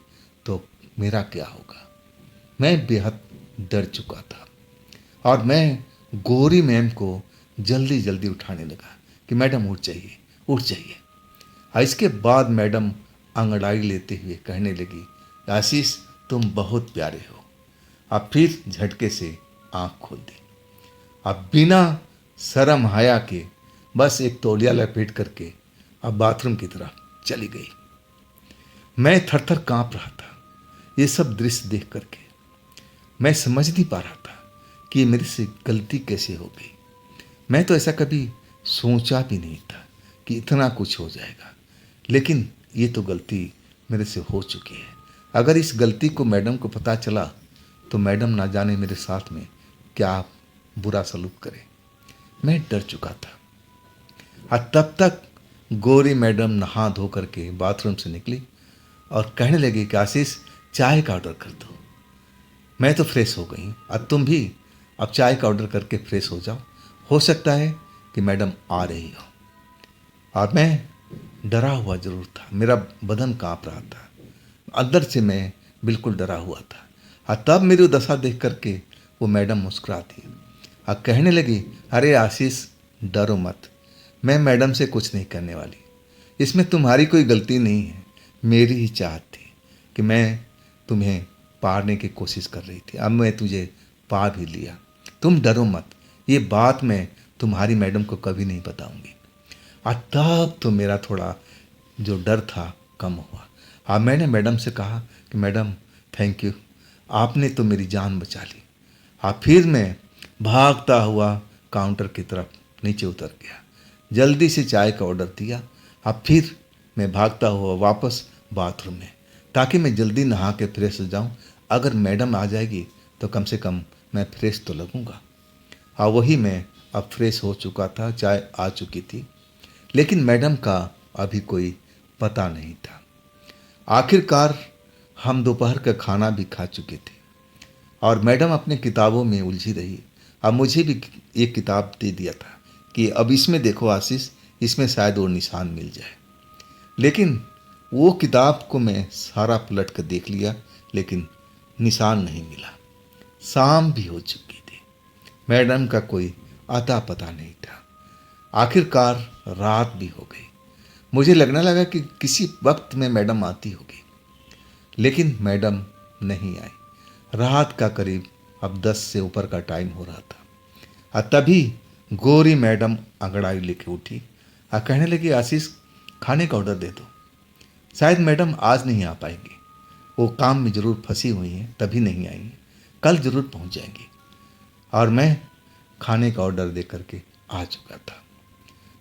तो मेरा क्या होगा। मैं बेहद डर चुका था और मैं गोरी मैम को जल्दी जल्दी उठाने लगा कि मैडम उठ जाइए, उठ जाइए। और इसके बाद मैडम अंगड़ाई लेते हुए कहने लगी, आशीष, तुम बहुत प्यारे हो। अब फिर झटके से आँख खोल दी। अब बिना शर्म हया के बस एक तौलिया लपेट करके अब बाथरूम की तरफ चली गई। मैं थर थर काँप रहा था ये सब दृश्य देख करके। मैं समझ नहीं पा रहा था कि ये मेरे से गलती कैसे हो गई। मैं तो ऐसा कभी सोचा भी नहीं था कि इतना कुछ हो जाएगा, लेकिन ये तो गलती मेरे से हो चुकी है। अगर इस गलती को मैडम को पता चला तो मैडम ना जाने मेरे साथ में क्या बुरा सलूक करे। मैं डर चुका था। और तब तक गौरी मैडम नहा धो करके बाथरूम से निकली और कहने लगी कि आशीष, चाय का ऑर्डर कर दो। मैं तो फ्रेश हो गई, अब तुम भी अब चाय का ऑर्डर करके फ्रेश हो जाओ। हो सकता है कि मैडम आ रही हो। और मैं डरा हुआ जरूर था, मेरा बदन कांप रहा था, अंदर से मैं बिल्कुल डरा हुआ था। और तब मेरी दशा देख करके वो मैडम मुस्कुराती और कहने लगी, अरे आशीष, डरो मत, मैं मैडम से कुछ नहीं करने वाली। इसमें तुम्हारी कोई गलती नहीं है, मेरी ही चाहत थी कि मैं तुम्हें पारने की कोशिश कर रही थी। अब मैं तुझे पा भी लिया, तुम डरो मत, ये बात मैं तुम्हारी मैडम को कभी नहीं बताऊंगी। और तब तो मेरा थोड़ा जो डर था कम हुआ। और मैंने मैडम से कहा कि मैडम थैंक यू, आपने तो मेरी जान बचा ली। और फिर मैं भागता हुआ काउंटर की तरफ नीचे उतर गया, जल्दी से चाय का ऑर्डर दिया। अब फिर मैं भागता हुआ वापस बाथरूम में, ताकि मैं जल्दी नहा के फ्रेश हो जाऊं। अगर मैडम आ जाएगी तो कम से कम मैं फ्रेश तो लगूंगा। हाँ, वही मैं अब फ्रेश हो चुका था, चाय आ चुकी थी, लेकिन मैडम का अभी कोई पता नहीं था। आखिरकार हम दोपहर का खाना भी खा चुके थे और मैडम अपने किताबों में उलझी रही। अब मुझे भी एक किताब दे दिया था कि अब इसमें देखो आशीष, इसमें शायद वो निशान मिल जाए। लेकिन वो किताब को मैं सारा पलट कर देख लिया, लेकिन निशान नहीं मिला। शाम भी हो चुकी थी, मैडम का कोई अता पता नहीं था। आखिरकार रात भी हो गई। मुझे लगने लगा कि किसी वक्त में मैडम आती होगी, लेकिन मैडम नहीं आई। रात का करीब अब 10 से ऊपर का टाइम हो रहा था। और तभी गौरी मैडम अंगड़ाई लेके उठी और कहने लगी, आशीष, खाने का ऑर्डर दे दो। शायद मैडम आज नहीं आ पाएंगी, वो काम में ज़रूर फंसी हुई हैं, तभी नहीं आएंगी, कल ज़रूर पहुंच जाएंगी। और मैं खाने का ऑर्डर दे करके आ चुका था।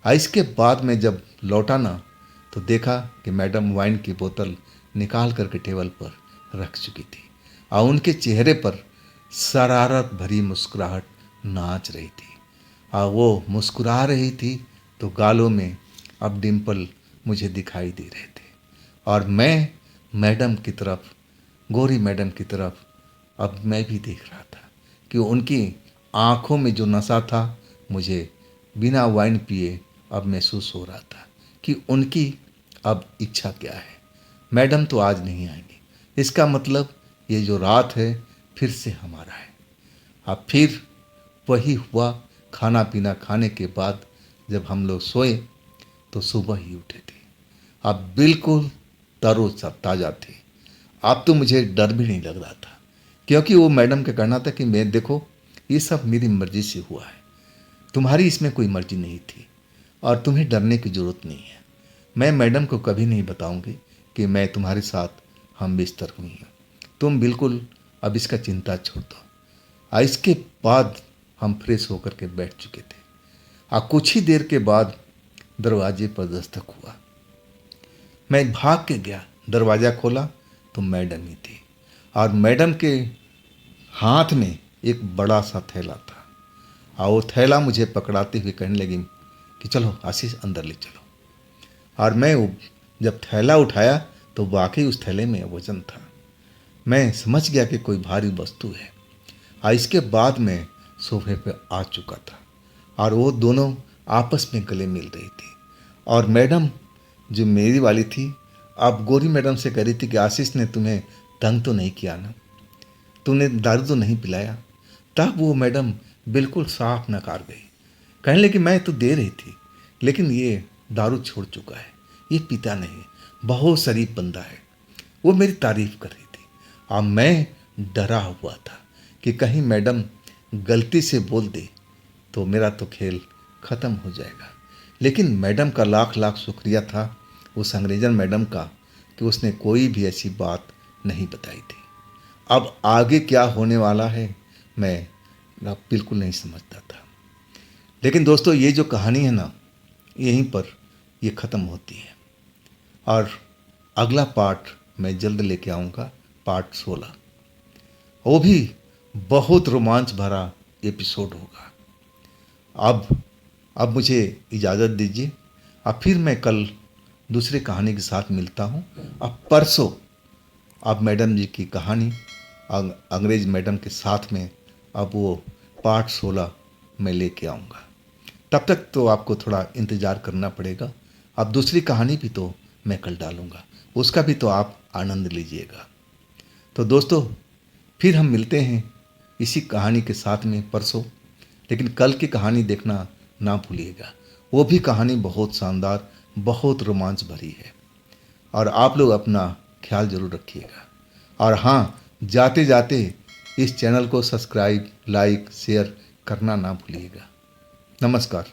और इसके बाद मैं जब लौटा ना तो देखा कि मैडम वाइन की बोतल निकाल करके टेबल पर रख चुकी थी और उनके चेहरे पर शरारत भरी मुस्कुराहट नाच रही थी। और वो मुस्कुरा रही थी तो गालों में अब डिम्पल मुझे दिखाई दे रहे थे। और मैं मैडम की तरफ, गौरी मैडम की तरफ अब मैं भी देख रहा था कि उनकी आँखों में जो नशा था मुझे बिना वाइन पिए अब महसूस हो रहा था कि उनकी अब इच्छा क्या है। मैडम तो आज नहीं आएंगी, इसका मतलब ये जो रात है फिर से हमारा है। अब फिर वही हुआ। खाना पीना खाने के बाद जब हम लोग सोए तो सुबह ही उठे थे। अब बिल्कुल ताज़ा थे। अब तो मुझे डर भी नहीं लग रहा था, क्योंकि वो मैडम का कहना था कि मैं देखो, ये सब मेरी मर्जी से हुआ है, तुम्हारी इसमें कोई मर्जी नहीं थी और तुम्हें डरने की ज़रूरत नहीं है। मैं मैडम को कभी नहीं बताऊंगी कि मैं तुम्हारे साथ हम बिस्तर हुई हूँ। तुम बिल्कुल अब इसका चिंता छोड़ दो। और इसके बाद हम फ्रेश होकर के बैठ चुके थे और कुछ ही देर के बाद दरवाजे पर दस्तक हुआ। मैं भाग के गया, दरवाज़ा खोला तो मैडम ही थी और मैडम के हाथ में एक बड़ा सा थैला था और वो थैला मुझे पकड़ाते हुए कहने लगी कि चलो आशीष, अंदर ले चलो। और मैं जब थैला उठाया तो वाकई उस थैले में वजन था। मैं समझ गया कि कोई भारी वस्तु है। और इसके बाद मैं सोफे पर आ चुका था और वो दोनों आपस में गले मिल रही थी। और मैडम जो मेरी वाली थी, अब गौरी मैडम से कह रही थी कि आशीष ने तुम्हें तंग तो नहीं किया ना, तूने दारू तो नहीं पिलाया। तब वो मैडम बिल्कुल साफ नकार गई, कहने लगी मैं तो दे रही थी, लेकिन ये दारू छोड़ चुका है, ये पीता नहीं, बहुत शरीफ बंदा है। वो मेरी तारीफ कर रही थी और मैं डरा हुआ था कि कहीं मैडम गलती से बोल दे तो मेरा तो खेल ख़त्म हो जाएगा। लेकिन मैडम का लाख लाख शुक्रिया था, उस अंग्रेजन मैडम का, कि उसने कोई भी ऐसी बात नहीं बताई थी। अब आगे क्या होने वाला है मैं बिल्कुल नहीं समझता था। लेकिन दोस्तों ये जो कहानी है ना, यहीं पर ये ख़त्म होती है और अगला पार्ट मैं जल्द लेके आऊँगा, पार्ट 16। वो भी बहुत रोमांच भरा एपिसोड होगा। अब मुझे इजाज़त दीजिए। अब फिर मैं कल दूसरी कहानी के साथ मिलता हूँ। अब परसों अब मैडम जी की कहानी अंग्रेज मैडम के साथ में अब वो पार्ट 16 मैं लेके आऊँगा। तब तक तो आपको थोड़ा इंतज़ार करना पड़ेगा। अब दूसरी कहानी भी तो मैं कल डालूँगा, उसका भी तो आप आनंद लीजिएगा। तो दोस्तों फिर हम मिलते हैं इसी कहानी के साथ में परसों। लेकिन कल की कहानी देखना ना भूलिएगा, वो भी कहानी बहुत शानदार, बहुत रोमांच भरी है। और आप लोग अपना ख्याल ज़रूर रखिएगा। और हाँ, जाते जाते इस चैनल को सब्सक्राइब, लाइक, शेयर करना ना भूलिएगा। नमस्कार।